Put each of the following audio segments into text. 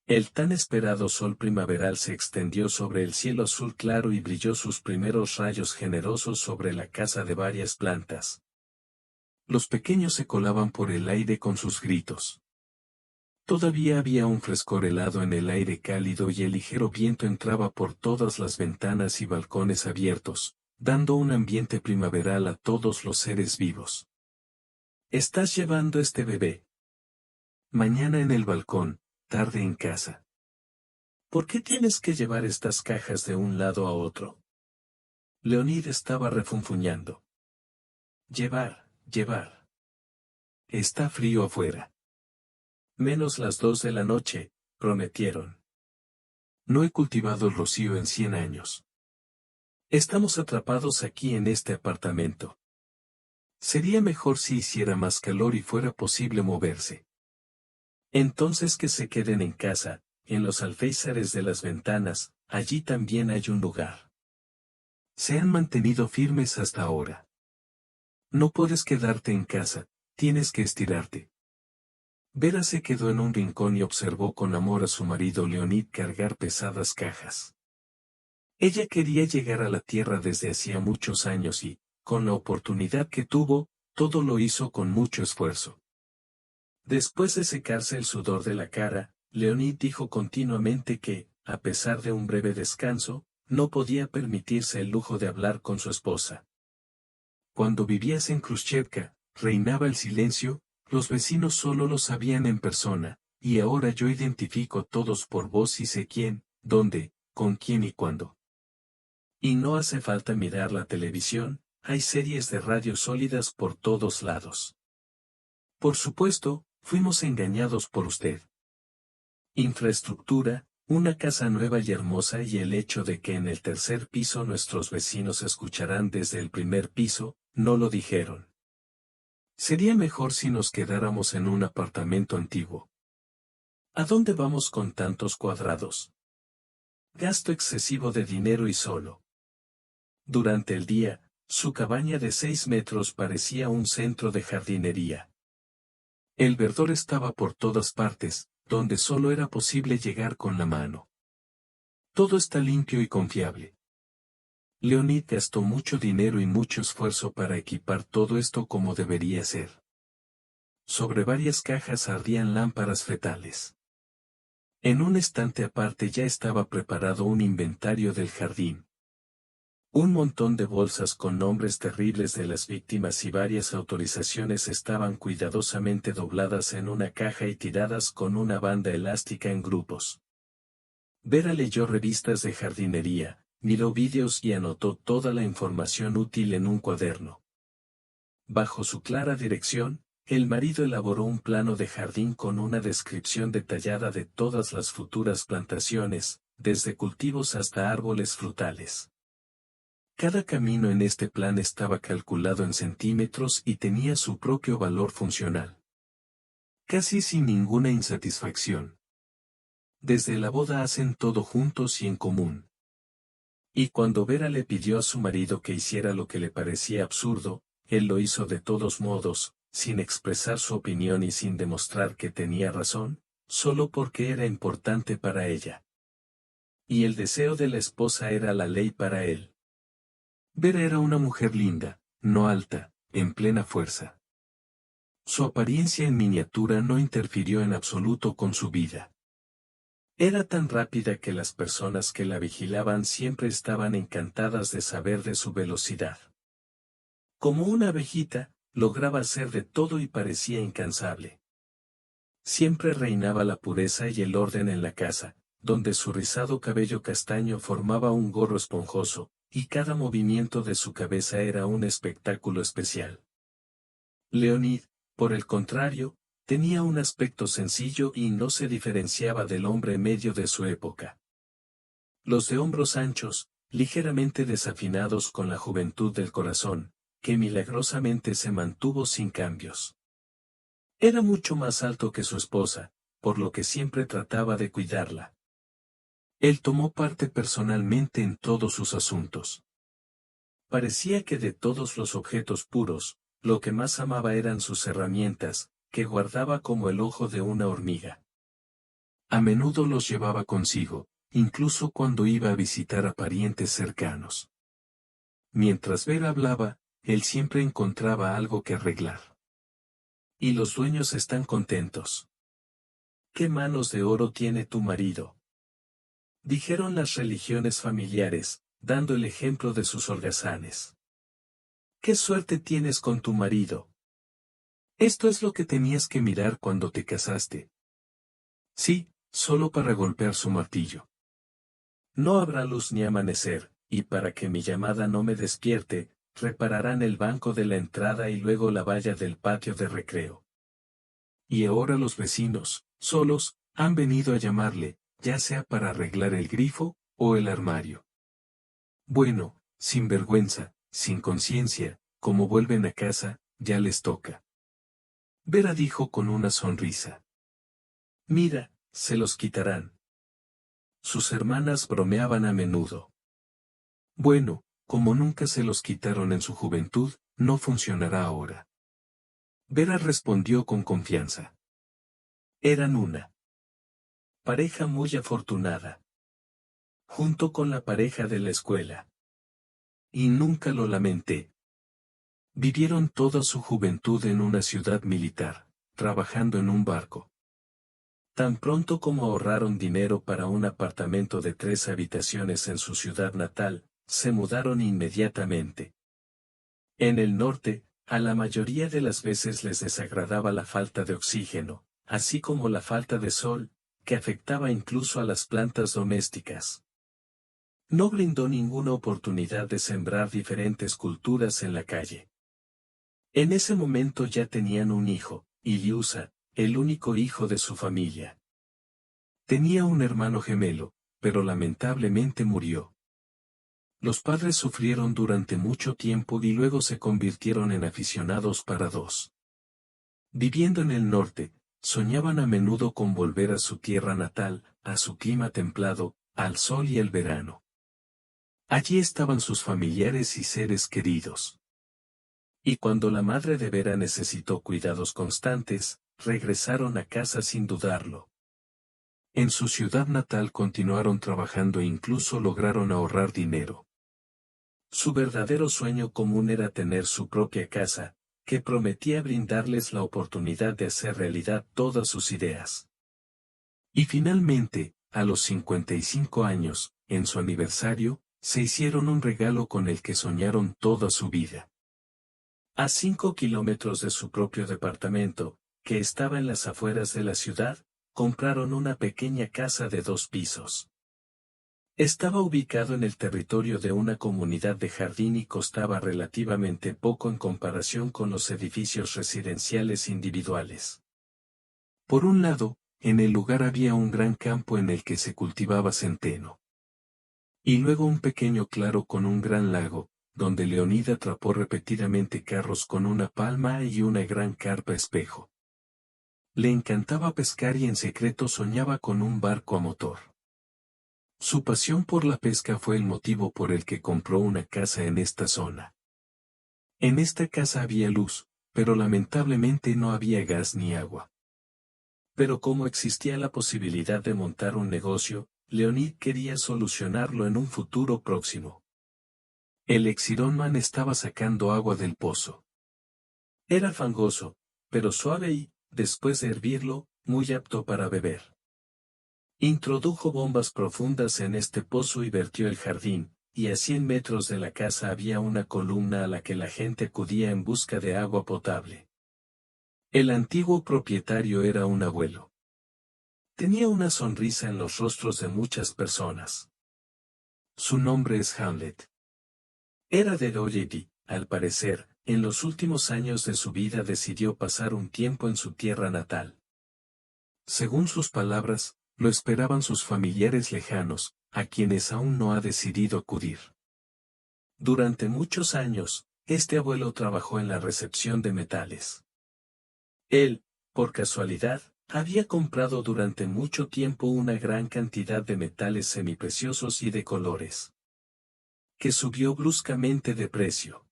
El tan esperado sol primaveral se extendió sobre el cielo azul claro y brilló sus primeros rayos generosos sobre la casa de varias plantas. Los pequeños se colaban por el aire con sus gritos. Todavía había un frescor helado en el aire cálido y el ligero viento entraba por todas las ventanas y balcones abiertos, dando un ambiente primaveral a todos los seres vivos. ¿Estás llevando este bebé? Mañana en el balcón, tarde en casa. ¿Por qué tienes que llevar estas cajas de un lado a otro? Leonid estaba refunfuñando. Llevar. Está frío afuera. Menos las 2 de la noche, prometieron. No he cultivado el rocío en 100 años. Estamos atrapados aquí en este apartamento. Sería mejor si hiciera más calor y fuera posible moverse. Entonces que se queden en casa, en los alféizares de las ventanas, allí también hay un lugar. Se han mantenido firmes hasta ahora. No puedes quedarte en casa, tienes que estirarte. Vera se quedó en un rincón y observó con amor a su marido Leonid cargar pesadas cajas. Ella quería llegar a la tierra desde hacía muchos años y, con la oportunidad que tuvo, todo lo hizo con mucho esfuerzo. Después de secarse el sudor de la cara, Leonid dijo continuamente que, a pesar de un breve descanso, no podía permitirse el lujo de hablar con su esposa. Cuando vivías en Khrushchevka, reinaba el silencio, los vecinos solo lo sabían en persona, y ahora yo identifico a todos por voz y sé quién, dónde, con quién y cuándo. Y no hace falta mirar la televisión, hay series de radio sólidas por todos lados. Por supuesto, fuimos engañados por usted. Infraestructura, una casa nueva y hermosa y el hecho de que en el tercer piso nuestros vecinos escucharán desde el primer piso, no lo dijeron. Sería mejor si nos quedáramos en un apartamento antiguo. ¿A dónde vamos con tantos cuadrados? Gasto excesivo de dinero y solo. Durante el día, su cabaña de 6 metros parecía un centro de jardinería. El verdor estaba por todas partes, donde solo era posible llegar con la mano. Todo está limpio y confiable. Leonid gastó mucho dinero y mucho esfuerzo para equipar todo esto como debería ser. Sobre varias cajas ardían lámparas fetales. En un estante aparte ya estaba preparado un inventario del jardín. Un montón de bolsas con nombres terribles de las víctimas y varias autorizaciones estaban cuidadosamente dobladas en una caja y tiradas con una banda elástica en grupos. Vera leyó revistas de jardinería, miró vídeos y anotó toda la información útil en un cuaderno. Bajo su clara dirección, el marido elaboró un plano de jardín con una descripción detallada de todas las futuras plantaciones, desde cultivos hasta árboles frutales. Cada camino en este plan estaba calculado en centímetros y tenía su propio valor funcional. Casi sin ninguna insatisfacción. Desde la boda hacen todo juntos y en común. Y cuando Vera le pidió a su marido que hiciera lo que le parecía absurdo, él lo hizo de todos modos, sin expresar su opinión y sin demostrar que tenía razón, solo porque era importante para ella. Y el deseo de la esposa era la ley para él. Vera era una mujer linda, no alta, en plena fuerza. Su apariencia en miniatura no interfirió en absoluto con su vida. Era tan rápida que las personas que la vigilaban siempre estaban encantadas de saber de su velocidad. Como una abejita, lograba hacer de todo y parecía incansable. Siempre reinaba la pureza y el orden en la casa, donde su rizado cabello castaño formaba un gorro esponjoso, y cada movimiento de su cabeza era un espectáculo especial. Leonid, por el contrario, tenía un aspecto sencillo y no se diferenciaba del hombre medio de su época. Los de hombros anchos, ligeramente desafinados con la juventud del corazón, que milagrosamente se mantuvo sin cambios. Era mucho más alto que su esposa, por lo que siempre trataba de cuidarla. Él tomó parte personalmente en todos sus asuntos. Parecía que de todos los objetos puros, lo que más amaba eran sus herramientas, que guardaba como el ojo de una hormiga. A menudo los llevaba consigo, incluso cuando iba a visitar a parientes cercanos. Mientras Vera hablaba, él siempre encontraba algo que arreglar. Y los dueños están contentos. ¿Qué manos de oro tiene tu marido?, dijeron las religiones familiares, dando el ejemplo de sus holgazanes. ¿Qué suerte tienes con tu marido? Esto es lo que tenías que mirar cuando te casaste. Sí, solo para golpear su martillo. No habrá luz ni amanecer, y para que mi llamada no me despierte, repararán el banco de la entrada y luego la valla del patio de recreo. Y ahora los vecinos, solos, han venido a llamarle, ya sea para arreglar el grifo, o el armario. Bueno, sin vergüenza, sin conciencia, como vuelven a casa, ya les toca. Vera dijo con una sonrisa. Mira, se los quitarán. Sus hermanas bromeaban a menudo. Bueno, como nunca se los quitaron en su juventud, no funcionará ahora. Vera respondió con confianza. Eran una pareja muy afortunada. Junto con la pareja de la escuela. Y nunca lo lamenté. Vivieron toda su juventud en una ciudad militar, trabajando en un barco. Tan pronto como ahorraron dinero para un apartamento de 3 habitaciones en su ciudad natal, se mudaron inmediatamente. En el norte, a la mayoría de las veces les desagradaba la falta de oxígeno, así como la falta de sol, que afectaba incluso a las plantas domésticas. No brindó ninguna oportunidad de sembrar diferentes culturas en la calle. En ese momento ya tenían un hijo, Iliusa, el único hijo de su familia. Tenía un hermano gemelo, pero lamentablemente murió. Los padres sufrieron durante mucho tiempo y luego se convirtieron en aficionados para dos. Viviendo en el norte, soñaban a menudo con volver a su tierra natal, a su clima templado, al sol y el verano. Allí estaban sus familiares y seres queridos. Y cuando la madre de Vera necesitó cuidados constantes, regresaron a casa sin dudarlo. En su ciudad natal continuaron trabajando e incluso lograron ahorrar dinero. Su verdadero sueño común era tener su propia casa, que prometía brindarles la oportunidad de hacer realidad todas sus ideas. Y finalmente, a los 55 años, en su aniversario, se hicieron un regalo con el que soñaron toda su vida. A 5 kilómetros de su propio departamento, que estaba en las afueras de la ciudad, compraron una pequeña casa de 2 pisos. Estaba ubicado en el territorio de una comunidad de jardín y costaba relativamente poco en comparación con los edificios residenciales individuales. Por un lado, en el lugar había un gran campo en el que se cultivaba centeno. Y luego un pequeño claro con un gran lago, donde Leonida atrapó repetidamente carros con una palma y una gran carpa espejo. Le encantaba pescar y en secreto soñaba con un barco a motor. Su pasión por la pesca fue el motivo por el que compró una casa en esta zona. En esta casa había luz, pero lamentablemente no había gas ni agua. Pero como existía la posibilidad de montar un negocio, Leonid quería solucionarlo en un futuro próximo. El Exironman estaba sacando agua del pozo. Era fangoso, pero suave y, después de hervirlo, muy apto para beber. Introdujo bombas profundas en este pozo y vertió el jardín, y a 100 metros de la casa había una columna a la que la gente acudía en busca de agua potable. El antiguo propietario era un abuelo. Tenía una sonrisa en los rostros de muchas personas. Su nombre es Hamlet. Era de Doyedi, al parecer, en los últimos años de su vida decidió pasar un tiempo en su tierra natal. Según sus palabras, lo esperaban sus familiares lejanos, a quienes aún no ha decidido acudir. Durante muchos años, este abuelo trabajó en la recepción de metales. Él, por casualidad, había comprado durante mucho tiempo una gran cantidad de metales semipreciosos y de colores, que subió bruscamente de precio.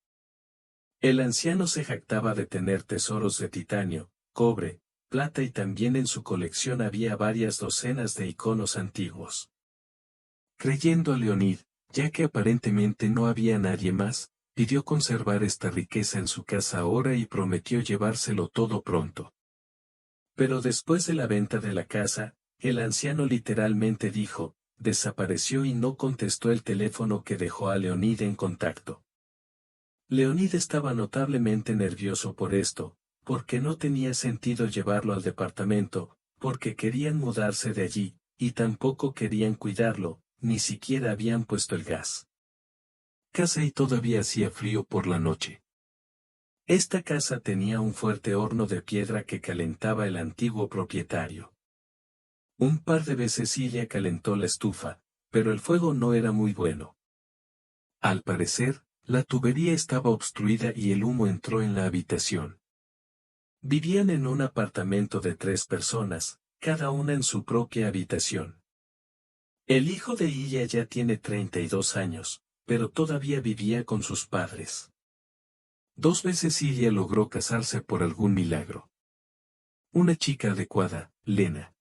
El anciano se jactaba de tener tesoros de titanio, cobre, plata y también en su colección había varias docenas de iconos antiguos. Creyendo a Leonid, ya que aparentemente no había nadie más, pidió conservar esta riqueza en su casa ahora y prometió llevárselo todo pronto. Pero después de la venta de la casa, el anciano literalmente dijo, desapareció y no contestó el teléfono que dejó a Leonid en contacto. Leonid estaba notablemente nervioso por esto, porque no tenía sentido llevarlo al departamento, porque querían mudarse de allí, y tampoco querían cuidarlo, ni siquiera habían puesto el gas. Casa y todavía hacía frío por la noche. Esta casa tenía un fuerte horno de piedra que calentaba el antiguo propietario. Un par de veces ella calentó la estufa, pero el fuego no era muy bueno. Al parecer, la tubería estaba obstruida y el humo entró en la habitación. Vivían en un apartamento de 3 personas, cada una en su propia habitación. El hijo de ella ya tiene 32 años, pero todavía vivía con sus padres. 2 veces ella logró casarse por algún milagro. Una chica adecuada, Lena.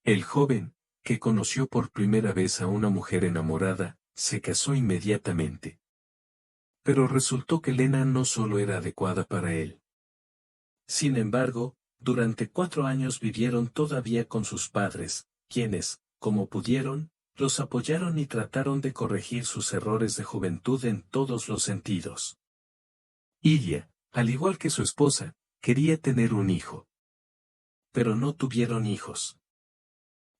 El joven, que conoció por primera vez a una mujer enamorada, se casó inmediatamente. Pero resultó que Lena no solo era adecuada para él. Sin embargo, durante 4 años vivieron todavía con sus padres, quienes, como pudieron, los apoyaron y trataron de corregir sus errores de juventud en todos los sentidos. Ella, al igual que su esposa, quería tener un hijo. Pero no tuvieron hijos.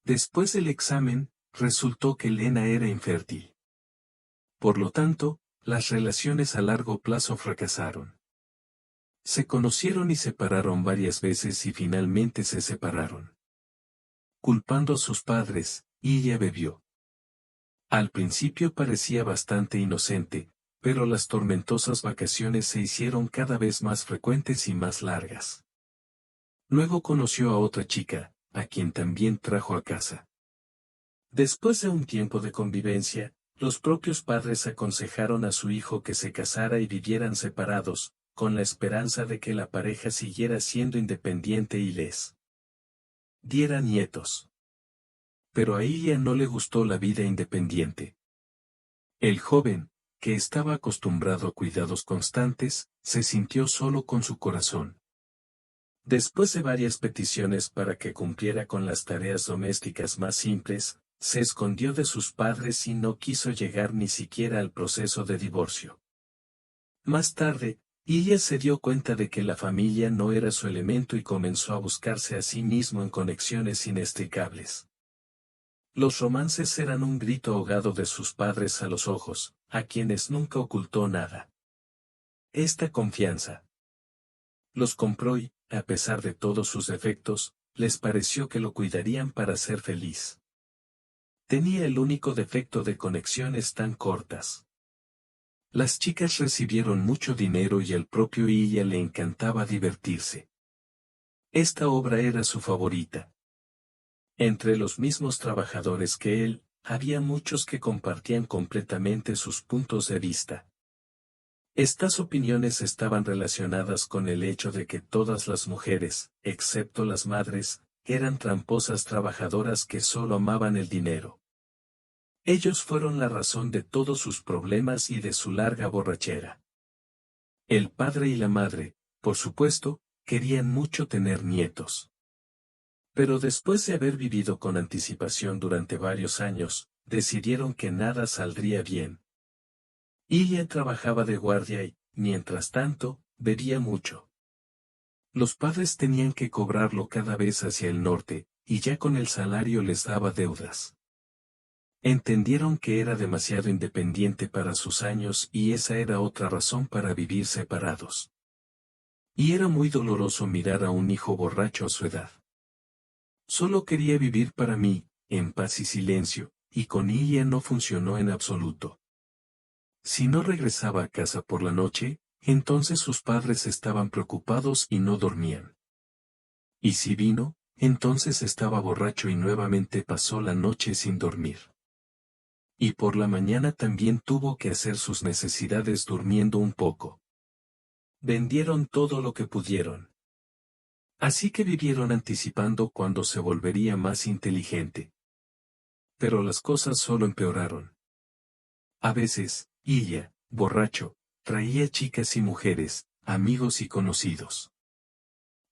Después del examen, resultó que Lena era infértil. Por lo tanto, las relaciones a largo plazo fracasaron. Se conocieron y separaron varias veces y finalmente se separaron. Culpando a sus padres, ella bebió. Al principio parecía bastante inocente, pero las tormentosas vacaciones se hicieron cada vez más frecuentes y más largas. Luego conoció a otra chica, a quien también trajo a casa. Después de un tiempo de convivencia, los propios padres aconsejaron a su hijo que se casara y vivieran separados, con la esperanza de que la pareja siguiera siendo independiente y les diera nietos. Pero a ella no le gustó la vida independiente. El joven, que estaba acostumbrado a cuidados constantes, se sintió solo con su corazón. Después de varias peticiones para que cumpliera con las tareas domésticas más simples, se escondió de sus padres y no quiso llegar ni siquiera al proceso de divorcio. Más tarde, ella se dio cuenta de que la familia no era su elemento y comenzó a buscarse a sí mismo en conexiones inextricables. Los romances eran un grito ahogado de sus padres a los ojos, a quienes nunca ocultó nada. Esta confianza los compró y, a pesar de todos sus defectos, les pareció que lo cuidarían para ser feliz. Tenía el único defecto de conexiones tan cortas. Las chicas recibieron mucho dinero y al propio ella le encantaba divertirse. Esta obra era su favorita. Entre los mismos trabajadores que él, había muchos que compartían completamente sus puntos de vista. Estas opiniones estaban relacionadas con el hecho de que todas las mujeres, excepto las madres, eran tramposas trabajadoras que solo amaban el dinero. Ellos fueron la razón de todos sus problemas y de su larga borrachera. El padre y la madre, por supuesto, querían mucho tener nietos. Pero después de haber vivido con anticipación durante varios años, decidieron que nada saldría bien. Ella trabajaba de guardia y, mientras tanto, bebía mucho. Los padres tenían que cobrarlo cada vez hacia el norte, y ya con el salario les daba deudas. Entendieron que era demasiado independiente para sus años y esa era otra razón para vivir separados. Y era muy doloroso mirar a un hijo borracho a su edad. Solo quería vivir para mí, en paz y silencio, y con ella no funcionó en absoluto. Si no regresaba a casa por la noche, entonces sus padres estaban preocupados y no dormían. Y si vino, entonces estaba borracho y nuevamente pasó la noche sin dormir. Y por la mañana también tuvo que hacer sus necesidades durmiendo un poco. Vendieron todo lo que pudieron. Así que vivieron anticipando cuándo se volvería más inteligente. Pero las cosas solo empeoraron. A veces, Ilya, borracho, traía chicas y mujeres, amigos y conocidos.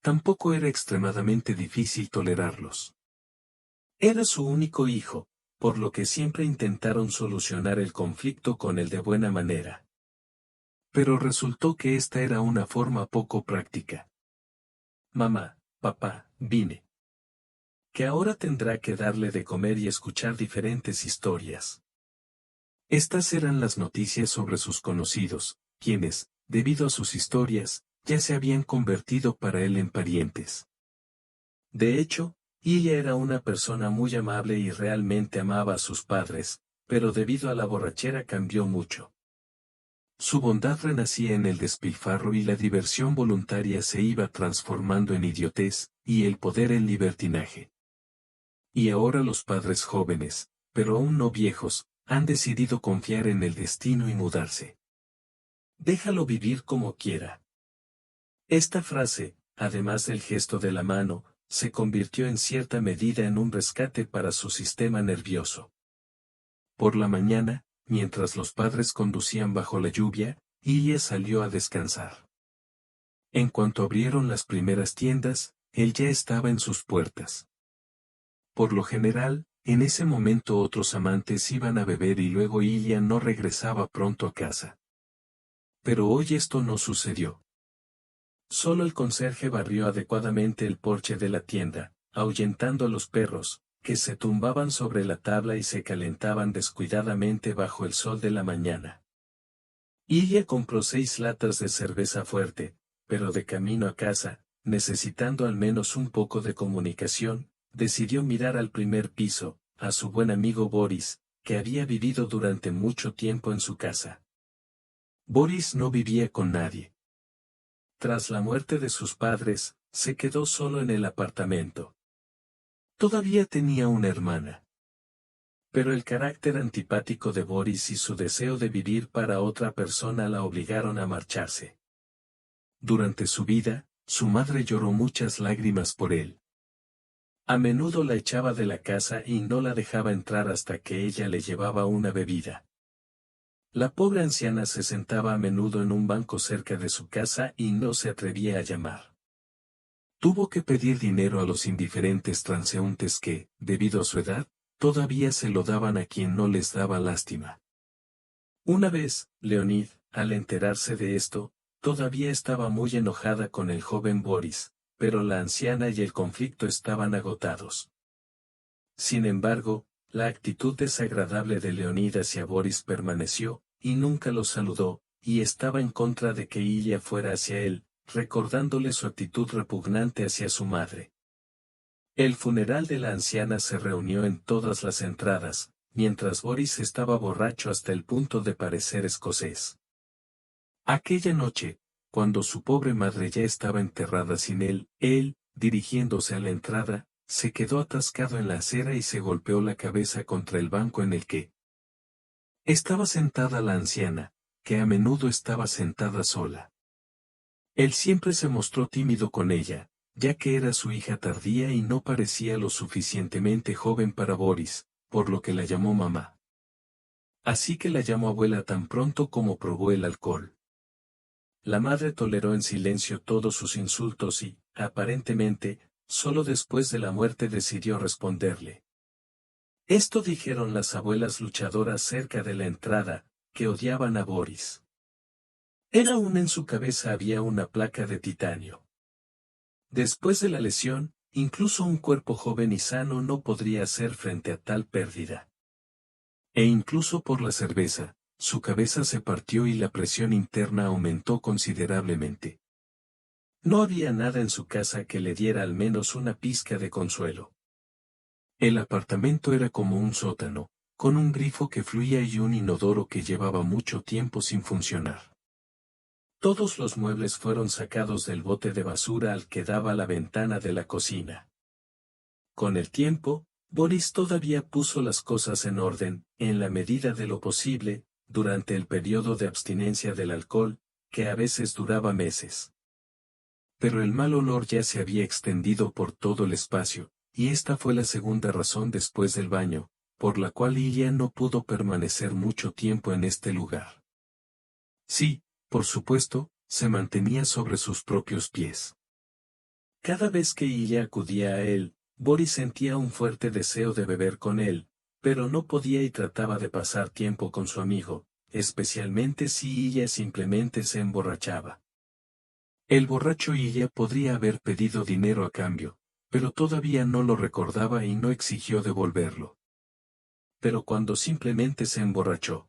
Tampoco era extremadamente difícil tolerarlos. Era su único hijo, por lo que siempre intentaron solucionar el conflicto con él de buena manera. Pero resultó que esta era una forma poco práctica. Mamá, papá, vine. Que ahora tendrá que darle de comer y escuchar diferentes historias. Estas eran las noticias sobre sus conocidos, quienes, debido a sus historias, ya se habían convertido para él en parientes. De hecho, ella era una persona muy amable y realmente amaba a sus padres, pero debido a la borrachera cambió mucho. Su bondad renacía en el despilfarro y la diversión voluntaria se iba transformando en idiotez, y el poder en libertinaje. Y ahora los padres jóvenes, pero aún no viejos, han decidido confiar en el destino y mudarse. Déjalo vivir como quiera. Esta frase, además del gesto de la mano, se convirtió en cierta medida en un rescate para su sistema nervioso. Por la mañana, mientras los padres conducían bajo la lluvia, ella salió a descansar. En cuanto abrieron las primeras tiendas, él ya estaba en sus puertas. Por lo general, en ese momento otros amantes iban a beber y luego Ilya no regresaba pronto a casa. Pero hoy esto no sucedió. Solo el conserje barrió adecuadamente el porche de la tienda, ahuyentando a los perros, que se tumbaban sobre la tabla y se calentaban descuidadamente bajo el sol de la mañana. Ilya compró 6 latas de cerveza fuerte, pero de camino a casa, necesitando al menos un poco de comunicación, decidió mirar al primer piso, a su buen amigo Boris, que había vivido durante mucho tiempo en su casa. Boris no vivía con nadie. Tras la muerte de sus padres, se quedó solo en el apartamento. Todavía tenía una hermana. Pero el carácter antipático de Boris y su deseo de vivir para otra persona la obligaron a marcharse. Durante su vida, su madre lloró muchas lágrimas por él. A menudo la echaba de la casa y no la dejaba entrar hasta que ella le llevaba una bebida. La pobre anciana se sentaba a menudo en un banco cerca de su casa y no se atrevía a llamar. Tuvo que pedir dinero a los indiferentes transeúntes que, debido a su edad, todavía se lo daban a quien no les daba lástima. Una vez, Leonid, al enterarse de esto, todavía estaba muy enojada con el joven Boris, pero la anciana y el conflicto estaban agotados. Sin embargo, la actitud desagradable de Leonid hacia Boris permaneció, y nunca lo saludó, y estaba en contra de que ella fuera hacia él, recordándole su actitud repugnante hacia su madre. El funeral de la anciana se reunió en todas las entradas, mientras Boris estaba borracho hasta el punto de parecer escocés. Aquella noche, cuando su pobre madre ya estaba enterrada sin él, dirigiéndose a la entrada, se quedó atascado en la acera y se golpeó la cabeza contra el banco en el que estaba sentada la anciana, que a menudo estaba sentada sola. Él siempre se mostró tímido con ella, ya que era su hija tardía y no parecía lo suficientemente joven para Boris, por lo que la llamó mamá. Así que la llamó abuela tan pronto como probó el alcohol. La madre toleró en silencio todos sus insultos y, aparentemente, solo después de la muerte decidió responderle. Esto dijeron las abuelas luchadoras cerca de la entrada, que odiaban a Boris. Era aún en su cabeza había una placa de titanio. Después de la lesión, incluso un cuerpo joven y sano no podría hacer frente a tal pérdida. E incluso por la cerveza, su cabeza se partió y la presión interna aumentó considerablemente. No había nada en su casa que le diera al menos una pizca de consuelo. El apartamento era como un sótano, con un grifo que fluía y un inodoro que llevaba mucho tiempo sin funcionar. Todos los muebles fueron sacados del bote de basura al que daba la ventana de la cocina. Con el tiempo, Boris todavía puso las cosas en orden, en la medida de lo posible, durante el periodo de abstinencia del alcohol, que a veces duraba meses. pero el mal olor ya se había extendido por todo el espacio, y esta fue la segunda razón después del baño, por la cual Ilya no pudo permanecer mucho tiempo en este lugar. Sí, por supuesto, se mantenía sobre sus propios pies. Cada vez que Ilya acudía a él, Boris sentía un fuerte deseo de beber con él, pero no podía y trataba de pasar tiempo con su amigo, especialmente si Ilya simplemente se emborrachaba. El borracho Ilya podría haber pedido dinero a cambio, pero todavía no lo recordaba y no exigió devolverlo. Pero cuando simplemente se emborrachó,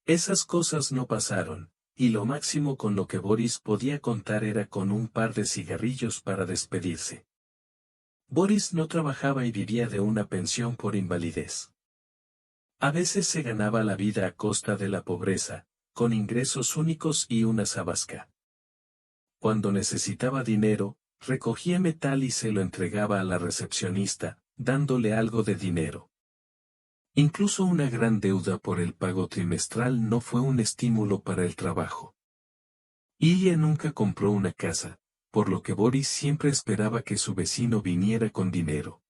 esas cosas no pasaron, y lo máximo con lo que Boris podía contar era con un par de cigarrillos para despedirse. Boris no trabajaba y vivía de una pensión por invalidez. A veces se ganaba la vida a costa de la pobreza, con ingresos únicos y una sabasca. Cuando necesitaba dinero, recogía metal y se lo entregaba a la recepcionista, dándole algo de dinero. Incluso una gran deuda por el pago trimestral no fue un estímulo para el trabajo. Ilya nunca compró una casa, por lo que Boris siempre esperaba que su vecino viniera con dinero.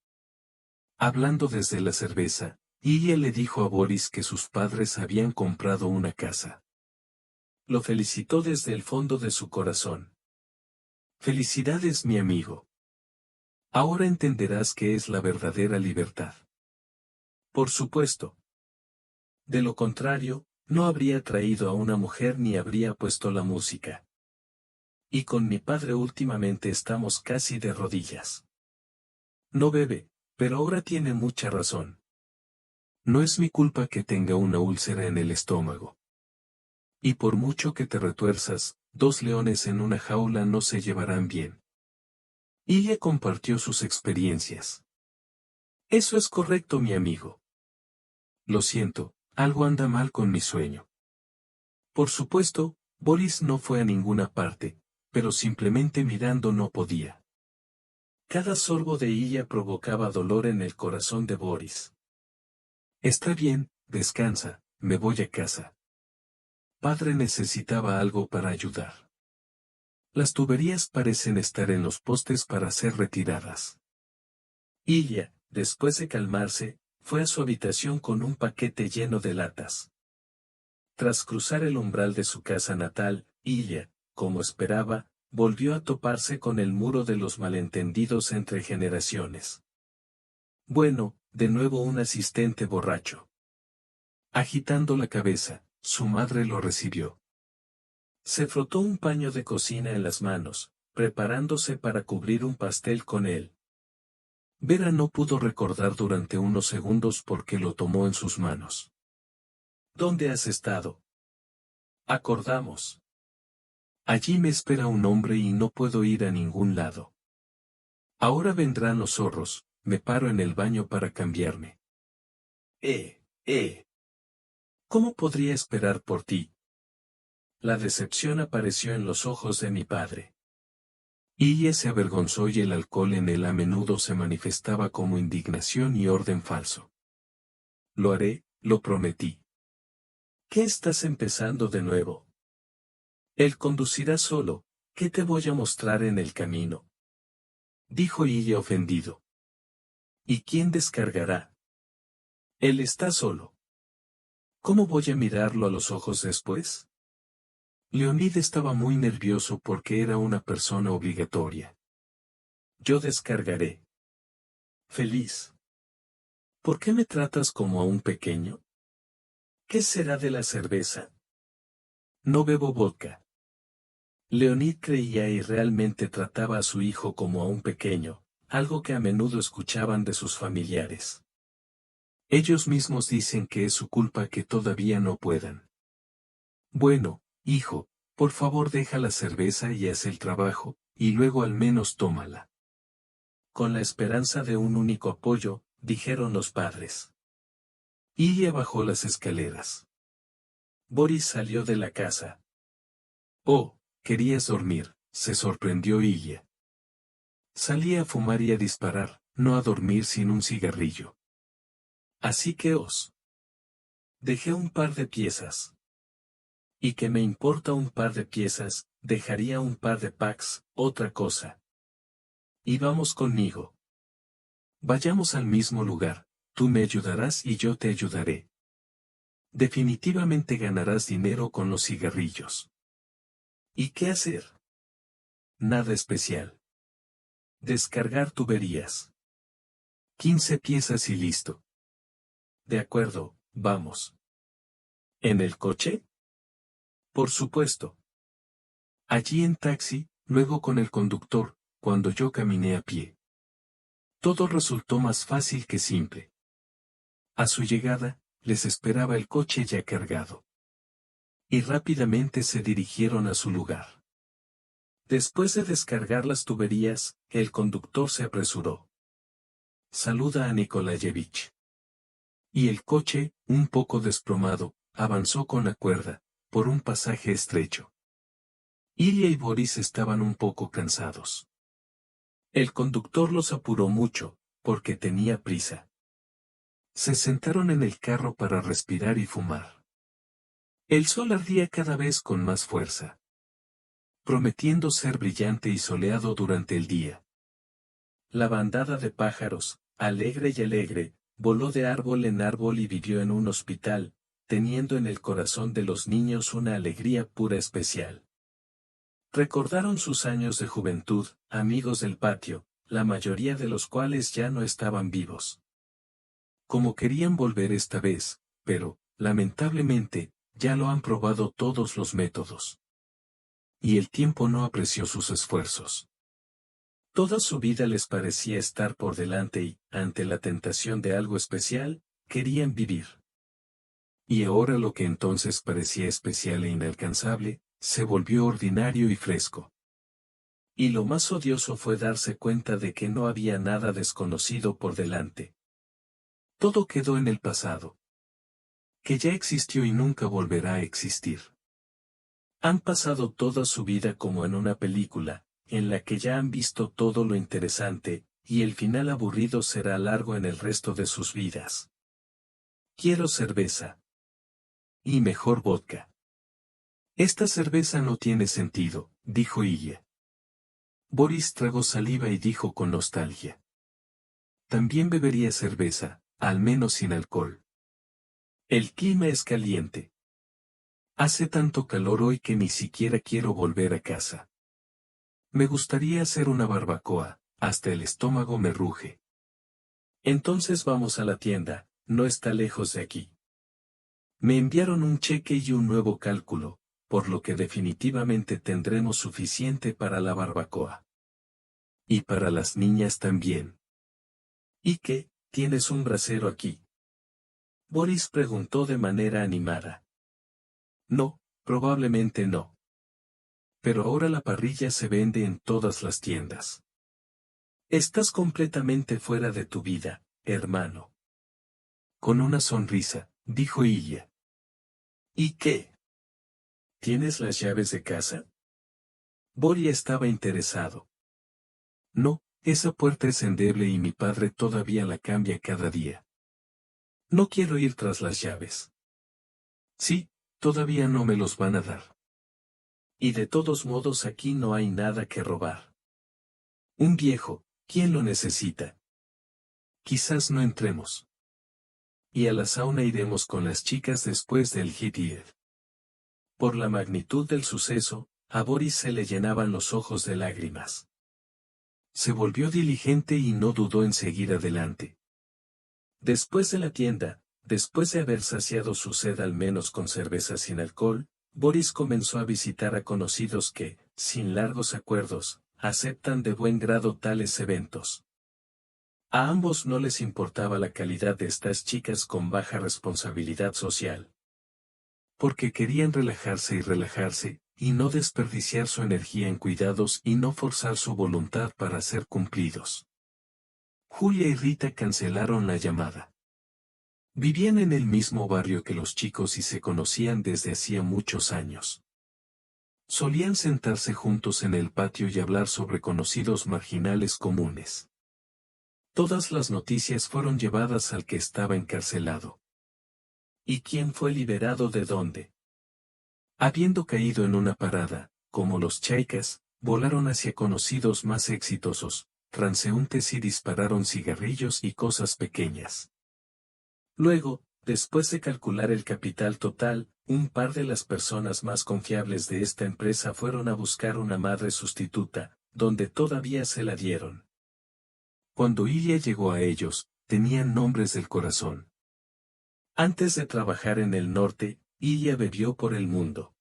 Hablando desde la cerveza, Ilya le dijo a Boris que sus padres habían comprado una casa. Lo felicitó desde el fondo de su corazón. Felicidades, mi amigo. Ahora entenderás qué es la verdadera libertad. Por supuesto. De lo contrario, no habría traído a una mujer ni habría puesto la música. Y con mi padre últimamente estamos casi de rodillas. No bebe, pero ahora tiene mucha razón. No es mi culpa que tenga una úlcera en el estómago. Y por mucho que te retuerzas, dos leones en una jaula no se llevarán bien. Ella compartió sus experiencias. Eso es correcto, mi amigo. Lo siento, algo anda mal con mi sueño. Por supuesto, Boris no fue a ninguna parte, pero simplemente mirando no podía. Cada sorbo de ella provocaba dolor en el corazón de Boris. Está bien, descansa, me voy a casa. Padre necesitaba algo para ayudar. Las tuberías parecen estar en los postes para ser retiradas. Illa, después de calmarse, fue a su habitación con un paquete lleno de latas. Tras cruzar el umbral de su casa natal, Illa, como esperaba, volvió a toparse con el muro de los malentendidos entre generaciones. Bueno, de nuevo un asistente borracho. Agitando la cabeza, su madre lo recibió. Se frotó un paño de cocina en las manos, preparándose para cubrir un pastel con él. Vera no pudo recordar durante unos segundos por qué lo tomó en sus manos. ¿Dónde has estado? Acordamos. Allí me espera un hombre y no puedo ir a ningún lado. Ahora vendrán los zorros, me paro en el baño para cambiarme. ¿Cómo podría esperar por ti? La decepción apareció en los ojos de mi padre. Ella se avergonzó y el alcohol en él a menudo se manifestaba como indignación y orden falso. Lo haré, lo prometí. ¿Qué estás empezando de nuevo? Él conducirá solo, ¿qué te voy a mostrar en el camino? Dijo ella ofendido. ¿Y quién descargará? Él está solo. ¿Cómo voy a mirarlo a los ojos después? Leonid estaba muy nervioso porque era una persona obligatoria. Yo descargaré. Feliz. ¿Por qué me tratas como a un pequeño? ¿Qué será de la cerveza? No bebo vodka. Leonid creía y realmente trataba a su hijo como a un pequeño, algo que a menudo escuchaban de sus familiares. Ellos mismos dicen que es su culpa que todavía no puedan. Bueno, hijo, por favor deja la cerveza y haz el trabajo, y luego al menos tómala. Con la esperanza de un único apoyo, dijeron los padres. Ilya bajó las escaleras. Boris salió de la casa. Oh, querías dormir, se sorprendió Ilya. Salí a fumar y a disparar, no a dormir sin un cigarrillo. Así que os dejé un par de piezas. ¿Y qué me importa un par de piezas? dejaría un par de packs, otra cosa. Y vamos conmigo. Vayamos al mismo lugar, tú me ayudarás y yo te ayudaré. Definitivamente ganarás dinero con los cigarrillos. ¿Y qué hacer? Nada especial. Descargar tuberías. 15 piezas y listo. De acuerdo, vamos. ¿En el coche? Por supuesto. Allí en taxi, luego con el conductor, cuando yo caminé a pie. Todo resultó más fácil que simple. A su llegada, les esperaba el coche ya cargado. Y rápidamente se dirigieron a su lugar. Después de descargar las tuberías, el conductor se apresuró. Saluda a Nikolayevich. Y el coche, un poco desplomado, avanzó con la cuerda, por un pasaje estrecho. Ilia y Boris estaban un poco cansados. El conductor los apuró mucho, porque tenía prisa. Se sentaron en el carro para respirar y fumar. El sol ardía cada vez con más fuerza, prometiendo ser brillante y soleado durante el día. La bandada de pájaros, alegre y alegre, voló de árbol en árbol y vivió en un hospital, teniendo en el corazón de los niños una alegría pura especial. Recordaron sus años de juventud, amigos del patio, la mayoría de los cuales ya no estaban vivos. Como querían volver esta vez, pero, lamentablemente, ya lo han probado todos los métodos. Y el tiempo no apreció sus esfuerzos. Toda su vida les parecía estar por delante y, ante la tentación de algo especial, querían vivir. Y ahora lo que entonces parecía especial e inalcanzable, se volvió ordinario y fresco. Y lo más odioso fue darse cuenta de que no había nada desconocido por delante. Todo quedó en el pasado. Que ya existió y nunca volverá a existir. Han pasado toda su vida como en una película, en la que ya han visto todo lo interesante, y el final aburrido será largo en el resto de sus vidas. Quiero cerveza. Y mejor vodka. Esta cerveza no tiene sentido, dijo Ilya. Boris tragó saliva y dijo con nostalgia. También bebería cerveza, al menos sin alcohol. El clima es caliente. Hace tanto calor hoy que ni siquiera quiero volver a casa. Me gustaría hacer una barbacoa, hasta el estómago me ruge. Entonces vamos a la tienda, no está lejos de aquí. Me enviaron un cheque y un nuevo cálculo, por lo que definitivamente tendremos suficiente para la barbacoa. Y para las niñas también. ¿Y qué, tienes un brasero aquí? Boris preguntó de manera animada. No, probablemente no. Pero ahora la parrilla se vende en todas las tiendas. Estás completamente fuera de tu vida, hermano. Con una sonrisa, dijo Ilya. ¿Y qué? ¿Tienes las llaves de casa? Boris estaba interesado. No, esa puerta es endeble y mi padre todavía la cambia cada día. No quiero ir tras las llaves. Sí, todavía no me los van a dar. Y de todos modos aquí no hay nada que robar. Un viejo, ¿quién lo necesita? Quizás no entremos. Y a la sauna iremos con las chicas después del hit. Por la magnitud del suceso, a Boris se le llenaban los ojos de lágrimas. Se volvió diligente y no dudó en seguir adelante. Después de la tienda, después de haber saciado su sed al menos con cerveza sin alcohol, Boris comenzó a visitar a conocidos que, sin largos acuerdos, aceptan de buen grado tales eventos. A ambos no les importaba la calidad de estas chicas con baja responsabilidad social. Porque querían relajarse, y no desperdiciar su energía en cuidados y no forzar su voluntad para ser cumplidos. Julia y Rita cancelaron la llamada. Vivían en el mismo barrio que los chicos y se conocían desde hacía muchos años. Solían sentarse juntos en el patio y hablar sobre conocidos marginales comunes. Todas las noticias fueron llevadas al que estaba encarcelado. ¿Y quién fue liberado de dónde? Habiendo caído en una parada, como los chaikas, volaron hacia conocidos más exitosos, transeúntes y dispararon cigarrillos y cosas pequeñas. Luego, después de calcular el capital total, un par de las personas más confiables de esta empresa fueron a buscar una madre sustituta, donde todavía se la dieron. Cuando Ilya llegó a ellos, tenían nombres del corazón. Antes de trabajar en el norte, Ilya bebió por el mundo.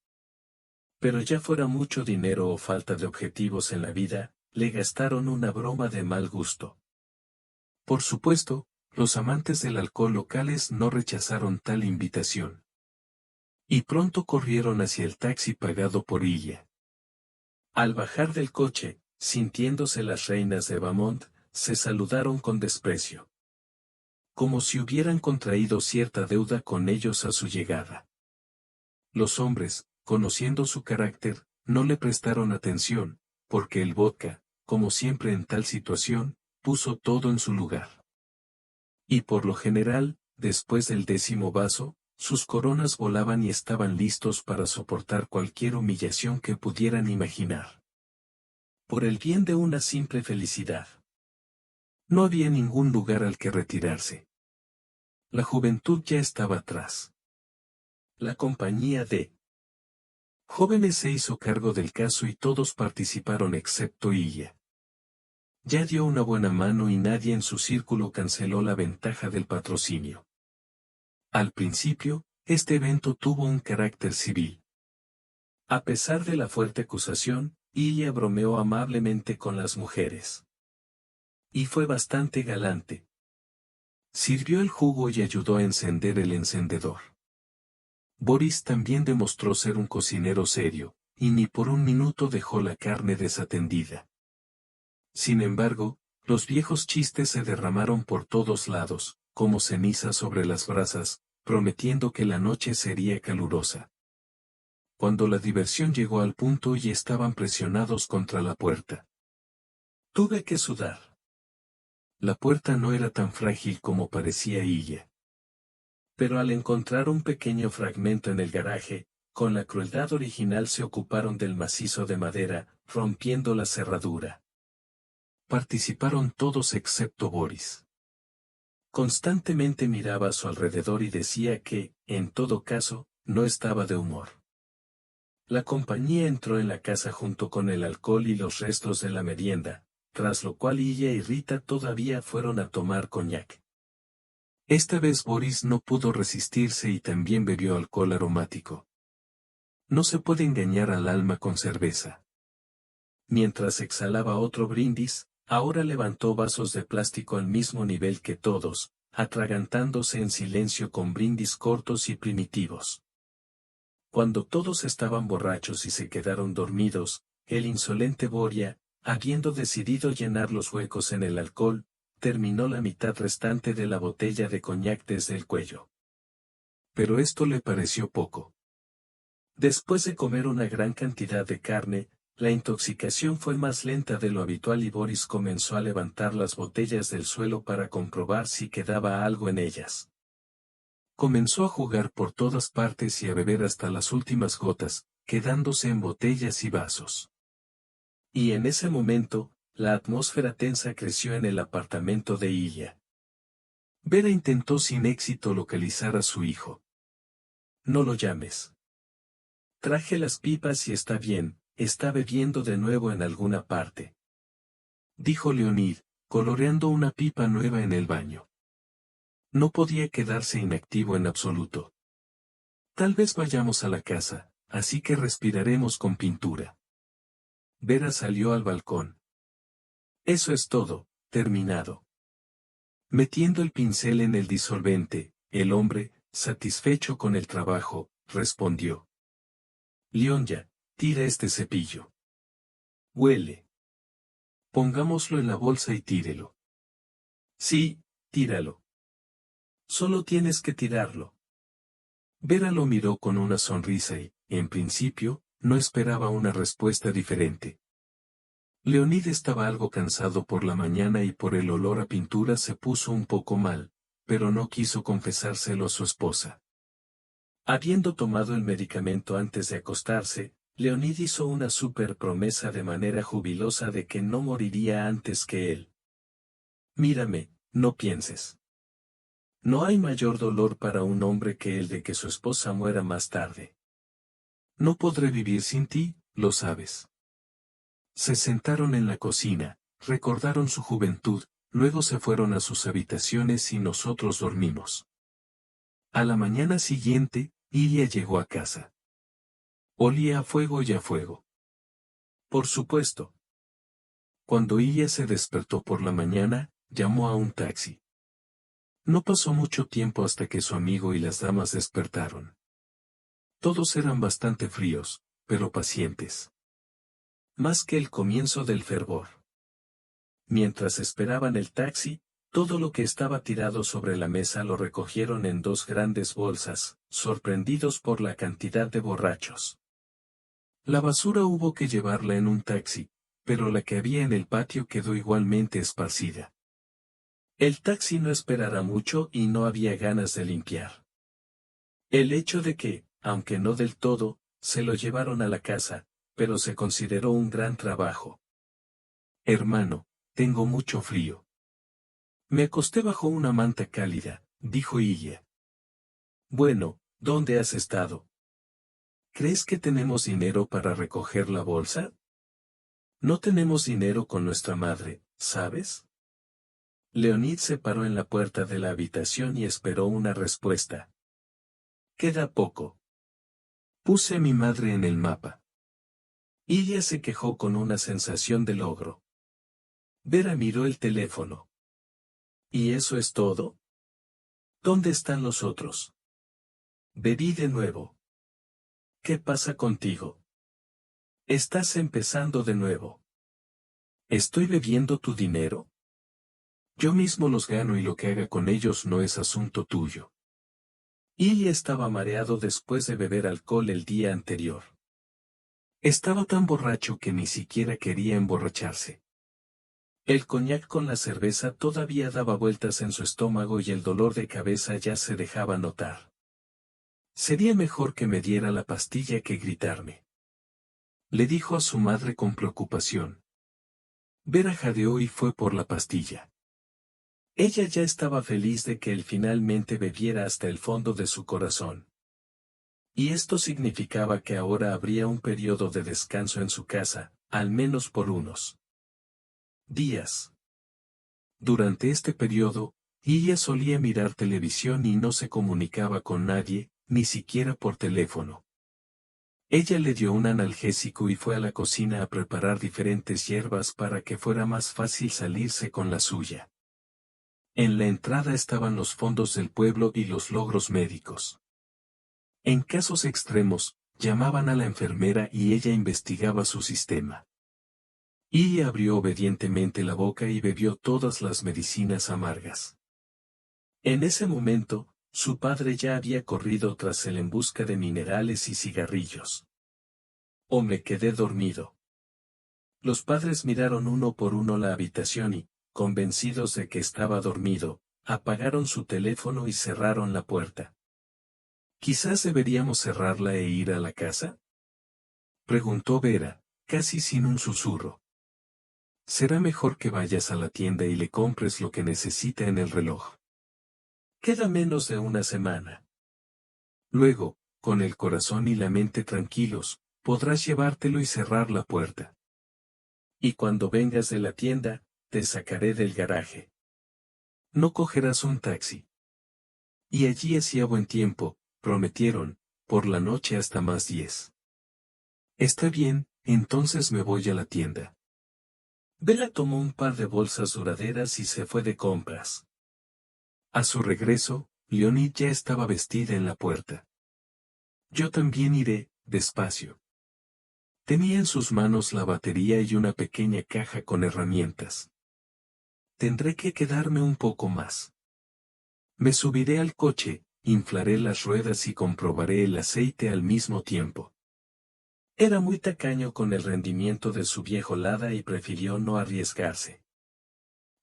Pero ya fuera mucho dinero o falta de objetivos en la vida, le gastaron una broma de mal gusto. Por supuesto, los amantes del alcohol locales no rechazaron tal invitación. Y pronto corrieron hacia el taxi pagado por Ilya. Al bajar del coche, sintiéndose las reinas de Bamont, se saludaron con desprecio. Como si hubieran contraído cierta deuda con ellos a su llegada. Los hombres, conociendo su carácter, no le prestaron atención, porque el vodka, como siempre en tal situación, puso todo en su lugar. Y por lo general, después del 10º vaso, sus coronas volaban y estaban listos para soportar cualquier humillación que pudieran imaginar. Por el bien de una simple felicidad. No había ningún lugar al que retirarse. La juventud ya estaba atrás. La compañía de jóvenes se hizo cargo del caso y todos participaron excepto Ilya. Ya dio una buena mano y nadie en su círculo canceló la ventaja del patrocinio. Al principio, este evento tuvo un carácter civil. A pesar de la fuerte acusación, Ilya bromeó amablemente con las mujeres. Y fue bastante galante. Sirvió el jugo y ayudó a encender el encendedor. Boris también demostró ser un cocinero serio, y ni por un minuto dejó la carne desatendida. Sin embargo, los viejos chistes se derramaron por todos lados, como ceniza sobre las brasas, prometiendo que la noche sería calurosa. Cuando la diversión llegó al punto y estaban presionados contra la puerta. Tuve que sudar. La puerta no era tan frágil como parecía Ilya. Pero al encontrar un pequeño fragmento en el garaje, con la crueldad original se ocuparon del macizo de madera, rompiendo la cerradura. Participaron todos excepto Boris. Constantemente miraba a su alrededor y decía que, en todo caso, no estaba de humor. La compañía entró en la casa junto con el alcohol y los restos de la merienda, tras lo cual Ilya y Rita todavía fueron a tomar coñac. Esta vez Boris no pudo resistirse y también bebió alcohol aromático. No se puede engañar al alma con cerveza. Mientras exhalaba otro brindis, ahora levantó vasos de plástico al mismo nivel que todos, atragantándose en silencio con brindis cortos y primitivos. Cuando todos estaban borrachos y se quedaron dormidos, el insolente Boria, habiendo decidido llenar los huecos en el alcohol, terminó la mitad restante de la botella de coñac desde el cuello. Pero esto le pareció poco. Después de comer una gran cantidad de carne, la intoxicación fue más lenta de lo habitual y Boris comenzó a levantar las botellas del suelo para comprobar si quedaba algo en ellas. Comenzó a jugar por todas partes y a beber hasta las últimas gotas, quedándose en botellas y vasos. Y en ese momento, la atmósfera tensa creció en el apartamento de Ilya. Vera intentó sin éxito localizar a su hijo. No lo llames. Traje las pipas y está bien, está bebiendo de nuevo en alguna parte. Dijo Leonid, coloreando una pipa nueva en el baño. No podía quedarse inactivo en absoluto. Tal vez vayamos a la casa, así que respiraremos con pintura. Vera salió al balcón. Eso es todo, terminado. Metiendo el pincel en el disolvente, el hombre, satisfecho con el trabajo, respondió. Leonya, tira este cepillo. Huele. Pongámoslo en la bolsa y tírelo. Sí, tíralo. Solo tienes que tirarlo. Vera lo miró con una sonrisa y, en principio, no esperaba una respuesta diferente. Leonid estaba algo cansado por la mañana y por el olor a pintura se puso un poco mal, pero no quiso confesárselo a su esposa. Habiendo tomado el medicamento antes de acostarse, Leonid hizo una súper promesa de manera jubilosa de que no moriría antes que él. Mírame, no pienses. No hay mayor dolor para un hombre que el de que su esposa muera más tarde. No podré vivir sin ti, lo sabes. Se sentaron en la cocina, recordaron su juventud, luego se fueron a sus habitaciones y nosotros dormimos. A la mañana siguiente, Ilia llegó a casa. Olía a fuego y a fuego. Por supuesto. Cuando Ilia se despertó por la mañana, llamó a un taxi. No pasó mucho tiempo hasta que su amigo y las damas despertaron. Todos eran bastante fríos, pero pacientes. Más que el comienzo del fervor. Mientras esperaban el taxi, todo lo que estaba tirado sobre la mesa lo recogieron en dos grandes bolsas, sorprendidos por la cantidad de borrachos. La basura hubo que llevarla en un taxi, pero la que había en el patio quedó igualmente esparcida. El taxi no esperará mucho y no había ganas de limpiar. El hecho de que, aunque no del todo, se lo llevaron a la casa, pero se consideró un gran trabajo. Hermano, tengo mucho frío. Me acosté bajo una manta cálida, dijo Ilia. Bueno, ¿dónde has estado? ¿Crees que tenemos dinero para recoger la bolsa? No tenemos dinero con nuestra madre, ¿sabes? Leonid se paró en la puerta de la habitación y esperó una respuesta. Queda poco. Puse a mi madre en el mapa. Ilia se quejó con una sensación de logro. Vera miró el teléfono. ¿Y eso es todo? ¿Dónde están los otros? Bebí de nuevo. ¿Qué pasa contigo? Estás empezando de nuevo. ¿Estoy bebiendo tu dinero? Yo mismo los gano y lo que haga con ellos no es asunto tuyo. Ilia estaba mareado después de beber alcohol el día anterior. Estaba tan borracho que ni siquiera quería emborracharse. El coñac con la cerveza todavía daba vueltas en su estómago y el dolor de cabeza ya se dejaba notar. Sería mejor que me diera la pastilla que gritarme. Le dijo a su madre con preocupación. Vera jadeó y fue por la pastilla. Ella ya estaba feliz de que él finalmente bebiera hasta el fondo de su corazón. Y esto significaba que ahora habría un periodo de descanso en su casa, al menos por unos días. Durante este periodo, ella solía mirar televisión y no se comunicaba con nadie, ni siquiera por teléfono. Ella le dio un analgésico y fue a la cocina a preparar diferentes hierbas para que fuera más fácil salirse con la suya. En la entrada estaban los fondos del pueblo y los logros médicos. En casos extremos, llamaban a la enfermera y ella investigaba su sistema. Y abrió obedientemente la boca y bebió todas las medicinas amargas. En ese momento, su padre ya había corrido tras él en busca de minerales y cigarrillos. O me quedé dormido. Los padres miraron uno por uno la habitación y, convencidos de que estaba dormido, apagaron su teléfono y cerraron la puerta. ¿Quizás deberíamos cerrarla e ir a la casa?, preguntó Vera, casi sin un susurro. Será mejor que vayas a la tienda y le compres lo que necesita en el reloj. Queda menos de una semana. Luego, con el corazón y la mente tranquilos, podrás llevártelo y cerrar la puerta. Y cuando vengas de la tienda, te sacaré del garaje. No cogerás un taxi. Y allí hacía buen tiempo, prometieron, por la noche hasta +10. Está bien, entonces me voy a la tienda. Vera tomó un par de bolsas duraderas y se fue de compras. A su regreso, Leonid ya estaba vestida en la puerta. Yo también iré, despacio. Tenía en sus manos la batería y una pequeña caja con herramientas. Tendré que quedarme un poco más. Me subiré al coche, inflaré las ruedas y comprobaré el aceite al mismo tiempo. Era muy tacaño con el rendimiento de su viejo Lada y prefirió no arriesgarse.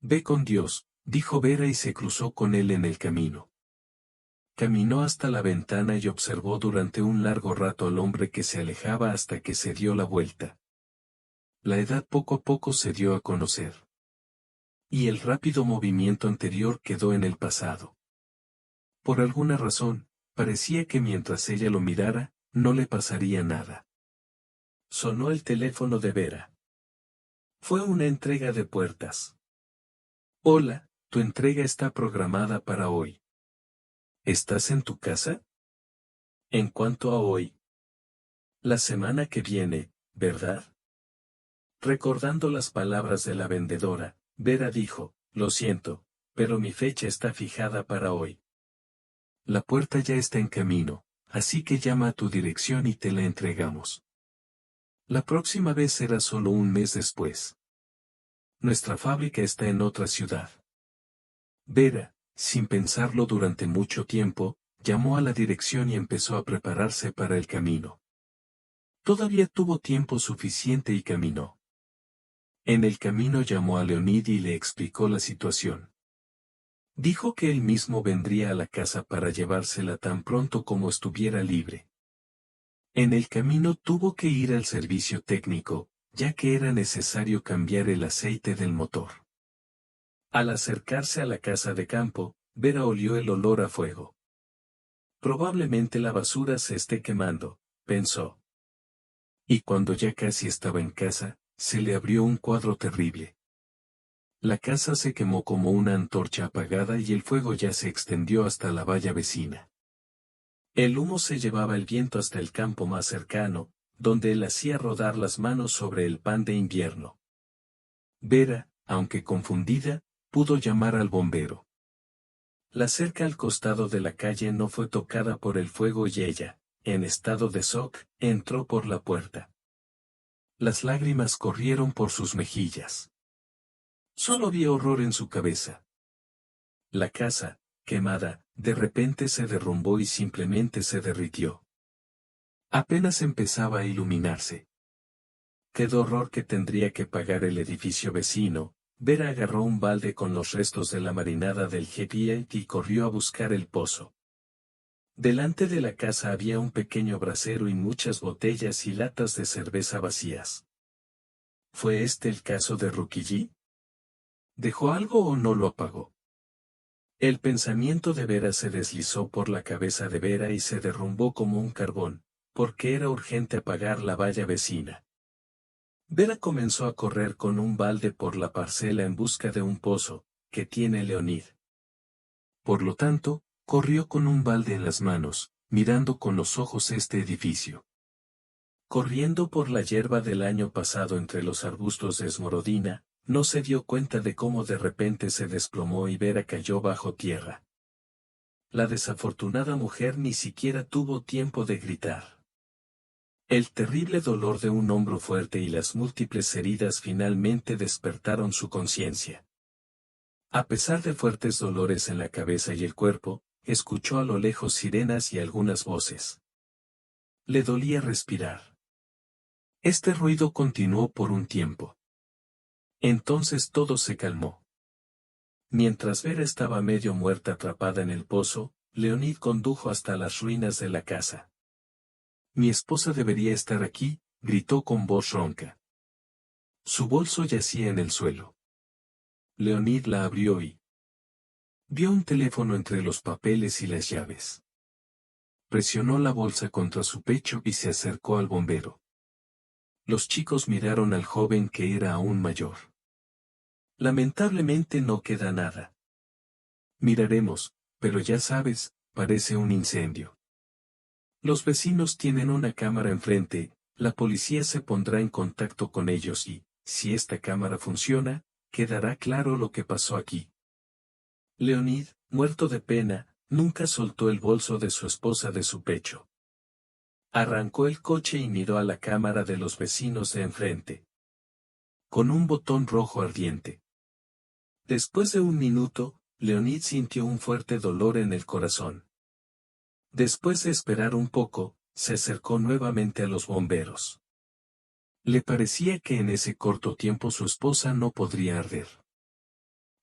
Ve con Dios, dijo Vera y se cruzó con él en el camino. Caminó hasta la ventana y observó durante un largo rato al hombre que se alejaba hasta que se dio la vuelta. La edad poco a poco se dio a conocer. Y el rápido movimiento anterior quedó en el pasado. Por alguna razón, parecía que mientras ella lo mirara, no le pasaría nada. Sonó el teléfono de Vera. Fue una entrega de puertas. Hola, tu entrega está programada para hoy. ¿Estás en tu casa? En cuanto a hoy. La semana que viene, ¿verdad? Recordando las palabras de la vendedora, Vera dijo, lo siento, pero mi fecha está fijada para hoy. La puerta ya está en camino, así que llama a tu dirección y te la entregamos. La próxima vez será solo un mes después. Nuestra fábrica está en otra ciudad. Vera, sin pensarlo durante mucho tiempo, llamó a la dirección y empezó a prepararse para el camino. Todavía tuvo tiempo suficiente y caminó. En el camino llamó a Leonid y le explicó la situación. Dijo que él mismo vendría a la casa para llevársela tan pronto como estuviera libre. En el camino tuvo que ir al servicio técnico, ya que era necesario cambiar el aceite del motor. Al acercarse a la casa de campo, Vera olió el olor a fuego. Probablemente la basura se esté quemando, pensó. Y cuando ya casi estaba en casa, se le abrió un cuadro terrible. La casa se quemó como una antorcha apagada y el fuego ya se extendió hasta la valla vecina. El humo se llevaba el viento hasta el campo más cercano, donde él hacía rodar las manos sobre el pan de invierno. Vera, aunque confundida, pudo llamar al bombero. La cerca al costado de la calle no fue tocada por el fuego y ella, en estado de shock, entró por la puerta. Las lágrimas corrieron por sus mejillas. Solo había horror en su cabeza. La casa, quemada, de repente se derrumbó y simplemente se derritió. Apenas empezaba a iluminarse. ¡Qué horror que tendría que pagar el edificio vecino! Vera agarró un balde con los restos de la marinada del G.P.A. y corrió a buscar el pozo. Delante de la casa había un pequeño brasero y muchas botellas y latas de cerveza vacías. ¿Fue este el caso de Rukiji? ¿Dejó algo o no lo apagó? El pensamiento de Vera se deslizó por la cabeza de Vera y se derrumbó como un carbón, porque era urgente apagar la valla vecina. Vera comenzó a correr con un balde por la parcela en busca de un pozo, que tiene Leonid. Por lo tanto, corrió con un balde en las manos, mirando con los ojos este edificio. Corriendo por la hierba del año pasado entre los arbustos de esmorodina, no se dio cuenta de cómo de repente se desplomó y Vera cayó bajo tierra. La desafortunada mujer ni siquiera tuvo tiempo de gritar. El terrible dolor de un hombro fuerte y las múltiples heridas finalmente despertaron su conciencia. A pesar de fuertes dolores en la cabeza y el cuerpo, escuchó a lo lejos sirenas y algunas voces. Le dolía respirar. Este ruido continuó por un tiempo. Entonces todo se calmó. Mientras Vera estaba medio muerta atrapada en el pozo, Leonid condujo hasta las ruinas de la casa. Mi esposa debería estar aquí, gritó con voz ronca. Su bolso yacía en el suelo. Leonid la abrió y vio un teléfono entre los papeles y las llaves. Presionó la bolsa contra su pecho y se acercó al bombero. Los chicos miraron al joven que era aún mayor. Lamentablemente no queda nada. Miraremos, pero ya sabes, parece un incendio. Los vecinos tienen una cámara enfrente, la policía se pondrá en contacto con ellos y, si esta cámara funciona, quedará claro lo que pasó aquí. Leonid, muerto de pena, nunca soltó el bolso de su esposa de su pecho. Arrancó el coche y miró a la cámara de los vecinos de enfrente. Con un botón rojo ardiente. Después de un minuto, Leonid sintió un fuerte dolor en el corazón. Después de esperar un poco, se acercó nuevamente a los bomberos. Le parecía que en ese corto tiempo su esposa no podría arder.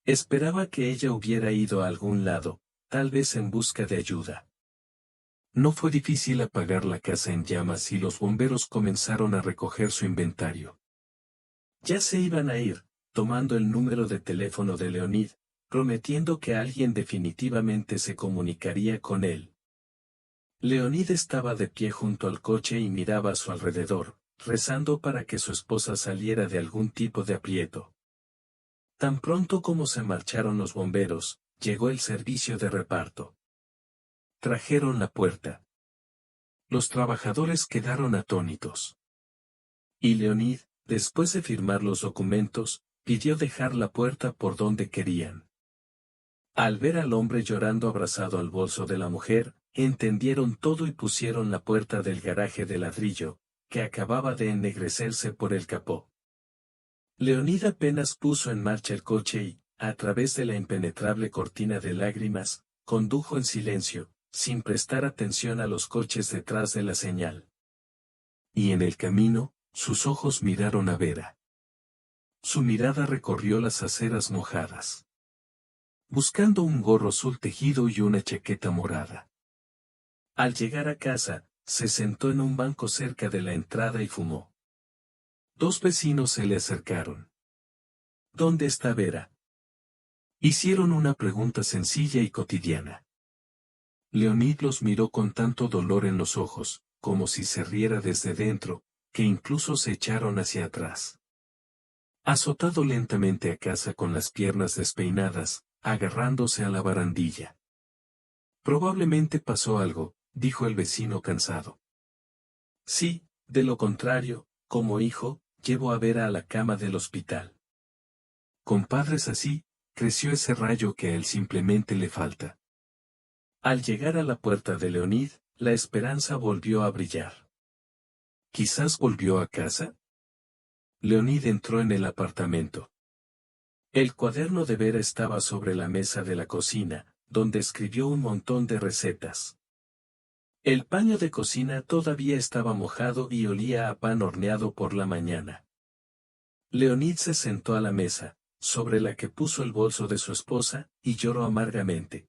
Esperaba que ella hubiera ido a algún lado, tal vez en busca de ayuda. No fue difícil apagar la casa en llamas y los bomberos comenzaron a recoger su inventario. Ya se iban a ir, tomando el número de teléfono de Leonid, prometiendo que alguien definitivamente se comunicaría con él. Leonid estaba de pie junto al coche y miraba a su alrededor, rezando para que su esposa saliera de algún tipo de aprieto. Tan pronto como se marcharon los bomberos, llegó el servicio de reparto. Trajeron la puerta. Los trabajadores quedaron atónitos. Y Leonid, después de firmar los documentos, pidió dejar la puerta por donde querían. Al ver al hombre llorando abrazado al bolso de la mujer, entendieron todo y pusieron la puerta del garaje de ladrillo, que acababa de ennegrecerse por el capó. Leonid apenas puso en marcha el coche y, a través de la impenetrable cortina de lágrimas, condujo en silencio, sin prestar atención a los coches detrás de la señal. Y en el camino, sus ojos miraron a Vera. Su mirada recorrió las aceras mojadas, buscando un gorro azul tejido y una chaqueta morada. Al llegar a casa, se sentó en un banco cerca de la entrada y fumó. Dos vecinos se le acercaron. ¿Dónde está Vera? Hicieron una pregunta sencilla y cotidiana. Leonid los miró con tanto dolor en los ojos, como si se riera desde dentro, que incluso se echaron hacia atrás. Azotado lentamente a casa con las piernas despeinadas, agarrándose a la barandilla. Probablemente pasó algo, dijo el vecino cansado. Sí, de lo contrario, como hijo, llevo a Vera a la cama del hospital. Con padres así, creció ese rayo que a él simplemente le falta. Al llegar a la puerta de Leonid, la esperanza volvió a brillar. ¿Quizás volvió a casa? Leonid entró en el apartamento. El cuaderno de Vera estaba sobre la mesa de la cocina, donde escribió un montón de recetas. El paño de cocina todavía estaba mojado y olía a pan horneado por la mañana. Leonid se sentó a la mesa, sobre la que puso el bolso de su esposa, y lloró amargamente.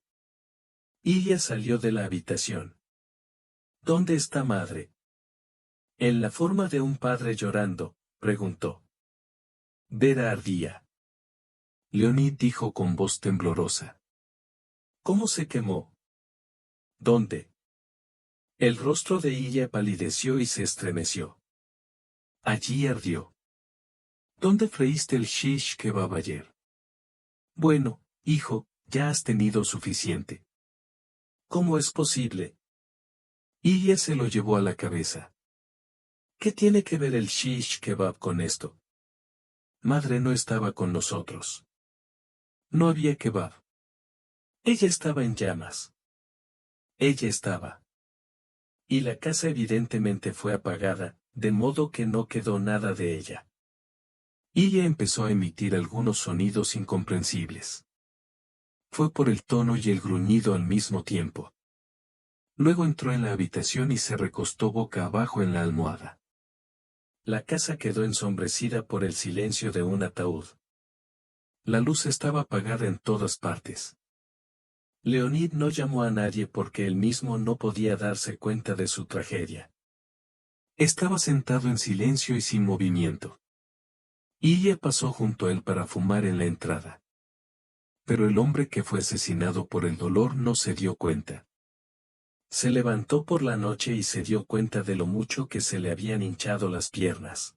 Ella salió de la habitación. ¿Dónde está madre? En la forma de un padre llorando, preguntó. Vera ardía. Leonid dijo con voz temblorosa. ¿Cómo se quemó? ¿Dónde? El rostro de ella palideció y se estremeció. Allí ardió. ¿Dónde freíste el shish kebab ayer? Bueno, hijo, ya has tenido suficiente. ¿Cómo es posible? Ella se lo llevó a la cabeza. ¿Qué tiene que ver el shish kebab con esto? Madre no estaba con nosotros. No había kebab. Ella estaba en llamas. Ella estaba. Y la casa evidentemente fue apagada, de modo que no quedó nada de ella. Ella empezó a emitir algunos sonidos incomprensibles. Fue por el tono y el gruñido al mismo tiempo. Luego entró en la habitación y se recostó boca abajo en la almohada. La casa quedó ensombrecida por el silencio de un ataúd. La luz estaba apagada en todas partes. Leonid no llamó a nadie porque él mismo no podía darse cuenta de su tragedia. Estaba sentado en silencio y sin movimiento. Ella pasó junto a él para fumar en la entrada. Pero el hombre que fue asesinado por el dolor no se dio cuenta. Se levantó por la noche y se dio cuenta de lo mucho que se le habían hinchado las piernas.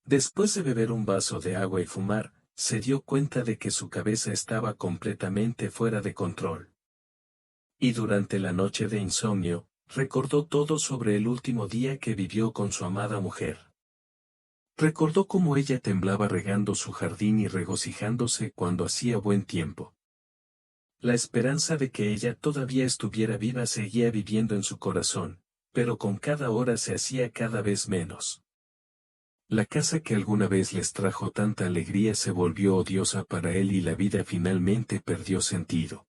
Después de beber un vaso de agua y fumar, se dio cuenta de que su cabeza estaba completamente fuera de control. Y durante la noche de insomnio, recordó todo sobre el último día que vivió con su amada mujer. Recordó cómo ella temblaba regando su jardín y regocijándose cuando hacía buen tiempo. La esperanza de que ella todavía estuviera viva seguía viviendo en su corazón, pero con cada hora se hacía cada vez menos. La casa que alguna vez les trajo tanta alegría se volvió odiosa para él y la vida finalmente perdió sentido.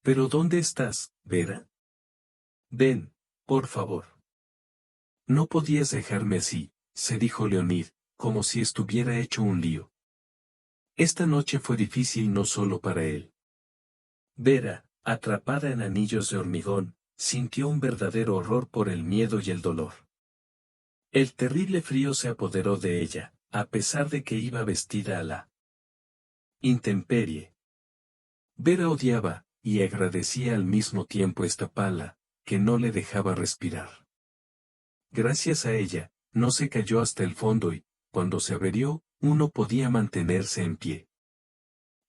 ¿Pero dónde estás, Vera? Ven, por favor. No podías dejarme así, se dijo Leonid, como si estuviera hecho un lío. Esta noche fue difícil no solo para él. Vera, atrapada en anillos de hormigón, sintió un verdadero horror por el miedo y el dolor. El terrible frío se apoderó de ella, a pesar de que iba vestida a la intemperie. Vera odiaba, y agradecía al mismo tiempo esta pala, que no le dejaba respirar. Gracias a ella, no se cayó hasta el fondo y, cuando se averió, uno podía mantenerse en pie.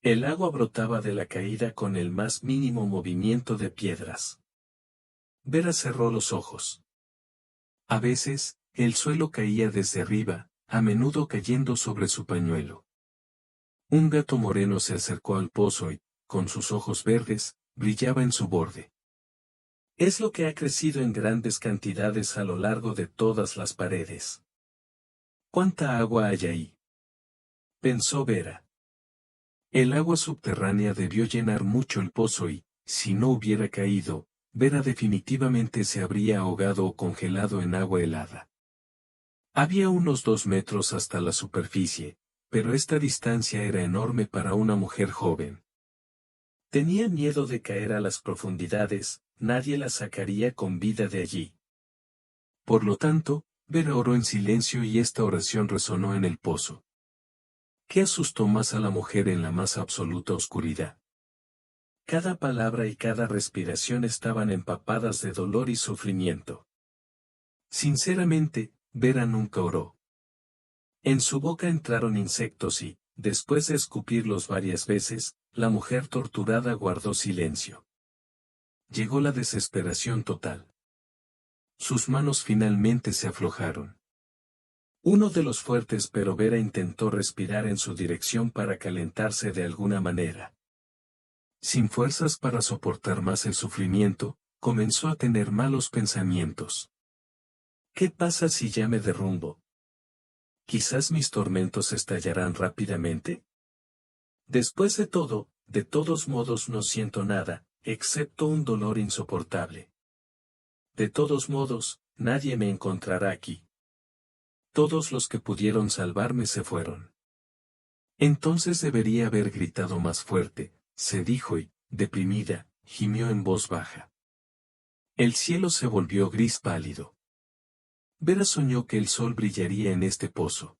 El agua brotaba de la caída con el más mínimo movimiento de piedras. Vera cerró los ojos. A veces, el suelo caía desde arriba, a menudo cayendo sobre su pañuelo. Un gato moreno se acercó al pozo y, con sus ojos verdes, brillaba en su borde. Es lo que ha crecido en grandes cantidades a lo largo de todas las paredes. ¿Cuánta agua hay ahí?, pensó Vera. El agua subterránea debió llenar mucho el pozo y, si no hubiera caído, Vera definitivamente se habría ahogado o congelado en agua helada. Había unos 2 metros hasta la superficie, pero esta distancia era enorme para una mujer joven. Tenía miedo de caer a las profundidades, nadie la sacaría con vida de allí. Por lo tanto, Vera oró en silencio y esta oración resonó en el pozo. ¿Qué asustó más a la mujer en la más absoluta oscuridad? Cada palabra y cada respiración estaban empapadas de dolor y sufrimiento. Sinceramente, Vera nunca oró. En su boca entraron insectos y, después de escupirlos varias veces, la mujer torturada guardó silencio. Llegó la desesperación total. Sus manos finalmente se aflojaron. Uno de los fuertes, pero Vera intentó respirar en su dirección para calentarse de alguna manera. Sin fuerzas para soportar más el sufrimiento, comenzó a tener malos pensamientos. ¿Qué pasa si ya me derrumbo? Quizás mis tormentos estallarán rápidamente. Después de todos modos no siento nada, excepto un dolor insoportable. De todos modos, nadie me encontrará aquí. Todos los que pudieron salvarme se fueron. Entonces debería haber gritado más fuerte, se dijo y, deprimida, gimió en voz baja. El cielo se volvió gris pálido. Vera soñó que el sol brillaría en este pozo.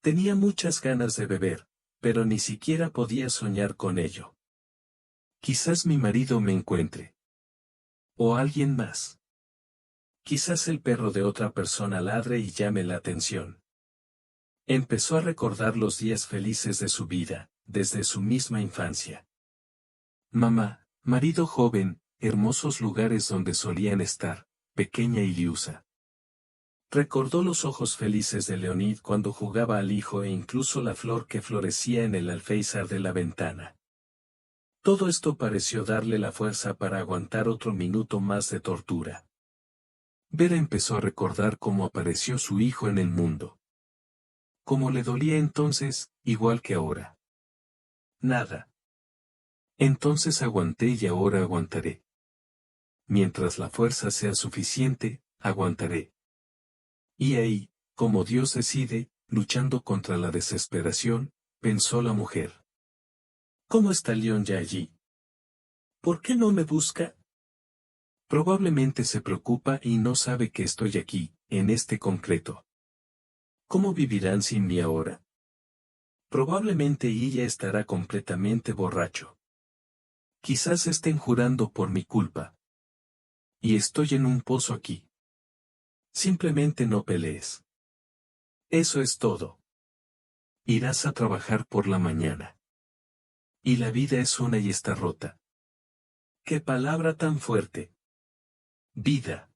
Tenía muchas ganas de beber, pero ni siquiera podía soñar con ello. Quizás mi marido me encuentre. O alguien más. Quizás el perro de otra persona ladre y llame la atención. Empezó a recordar los días felices de su vida, desde su misma infancia. Mamá, marido joven, hermosos lugares donde solían estar, pequeña y liusa. Recordó los ojos felices de Leonid cuando jugaba al hijo e incluso la flor que florecía en el alféizar de la ventana. Todo esto pareció darle la fuerza para aguantar otro minuto más de tortura. Vera empezó a recordar cómo apareció su hijo en el mundo. Cómo le dolía entonces, igual que ahora. Nada. Entonces aguanté y ahora aguantaré. Mientras la fuerza sea suficiente, aguantaré. Y ahí, como Dios decide, luchando contra la desesperación, pensó la mujer. ¿Cómo está León ya allí? ¿Por qué no me busca? Probablemente se preocupa y no sabe que estoy aquí, en este concreto. ¿Cómo vivirán sin mí ahora? Probablemente ella estará completamente borracho. Quizás estén jurando por mi culpa. Y estoy en un pozo aquí. Simplemente no pelees. Eso es todo. Irás a trabajar por la mañana. Y la vida es una y está rota. ¡Qué palabra tan fuerte! Vida.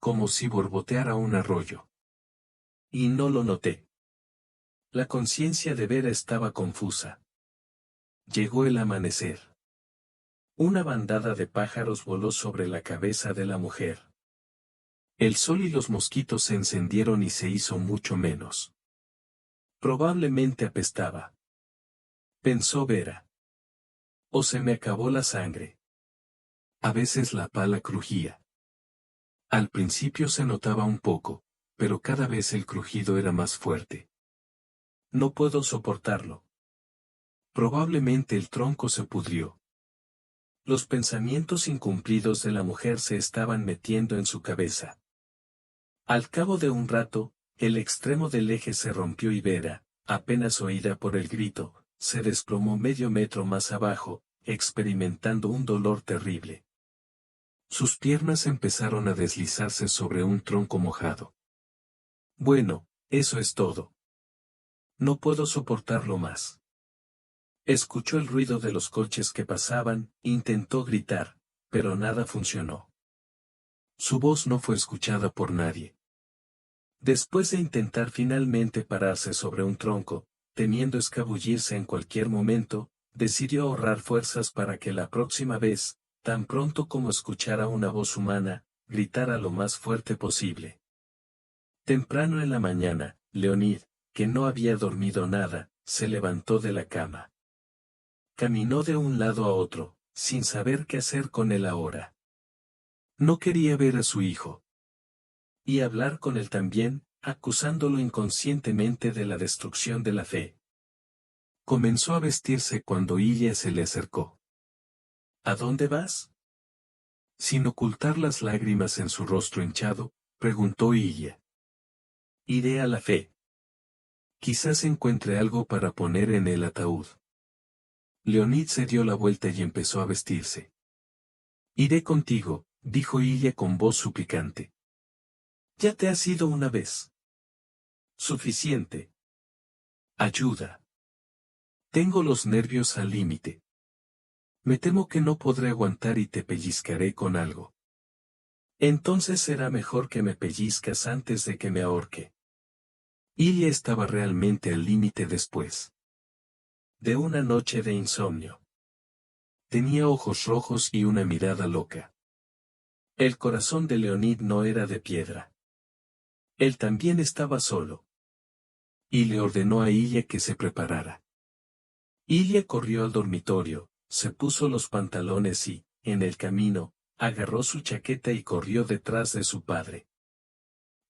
Como si borboteara un arroyo. Y no lo noté. La conciencia de Vera estaba confusa. Llegó el amanecer. Una bandada de pájaros voló sobre la cabeza de la mujer. El sol y los mosquitos se encendieron y se hizo mucho menos. Probablemente apestaba. Pensó Vera. O se me acabó la sangre. A veces la pala crujía. Al principio se notaba un poco, pero cada vez el crujido era más fuerte. No puedo soportarlo. Probablemente el tronco se pudrió. Los pensamientos incumplidos de la mujer se estaban metiendo en su cabeza. Al cabo de un rato, el extremo del eje se rompió y Vera, apenas oída por el grito, se desplomó medio metro más abajo, experimentando un dolor terrible. Sus piernas empezaron a deslizarse sobre un tronco mojado. Bueno, eso es todo. No puedo soportarlo más. Escuchó el ruido de los coches que pasaban, intentó gritar, pero nada funcionó. Su voz no fue escuchada por nadie. Después de intentar finalmente pararse sobre un tronco, temiendo escabullirse en cualquier momento, decidió ahorrar fuerzas para que la próxima vez, tan pronto como escuchara una voz humana, gritara lo más fuerte posible. Temprano en la mañana, Leonid, que no había dormido nada, se levantó de la cama. Caminó de un lado a otro, sin saber qué hacer con él ahora. No quería ver a su hijo. Y hablar con él también, acusándolo inconscientemente de la destrucción de la fe. Comenzó a vestirse cuando Ilya se le acercó. ¿A dónde vas? Sin ocultar las lágrimas en su rostro hinchado, preguntó Ilya. Iré a la fe. Quizás encuentre algo para poner en el ataúd. Leonid se dio la vuelta y empezó a vestirse. Iré contigo, dijo Ilya con voz suplicante. Ya te has ido una vez. Suficiente. Ayuda. Tengo los nervios al límite. Me temo que no podré aguantar y te pellizcaré con algo. Entonces será mejor que me pellizcas antes de que me ahorque. Ilya estaba realmente al límite después de una noche de insomnio. Tenía ojos rojos y una mirada loca. El corazón de Leonid no era de piedra. Él también estaba solo. Y le ordenó a Ilya que se preparara. Ilya corrió al dormitorio, se puso los pantalones y, en el camino, agarró su chaqueta y corrió detrás de su padre.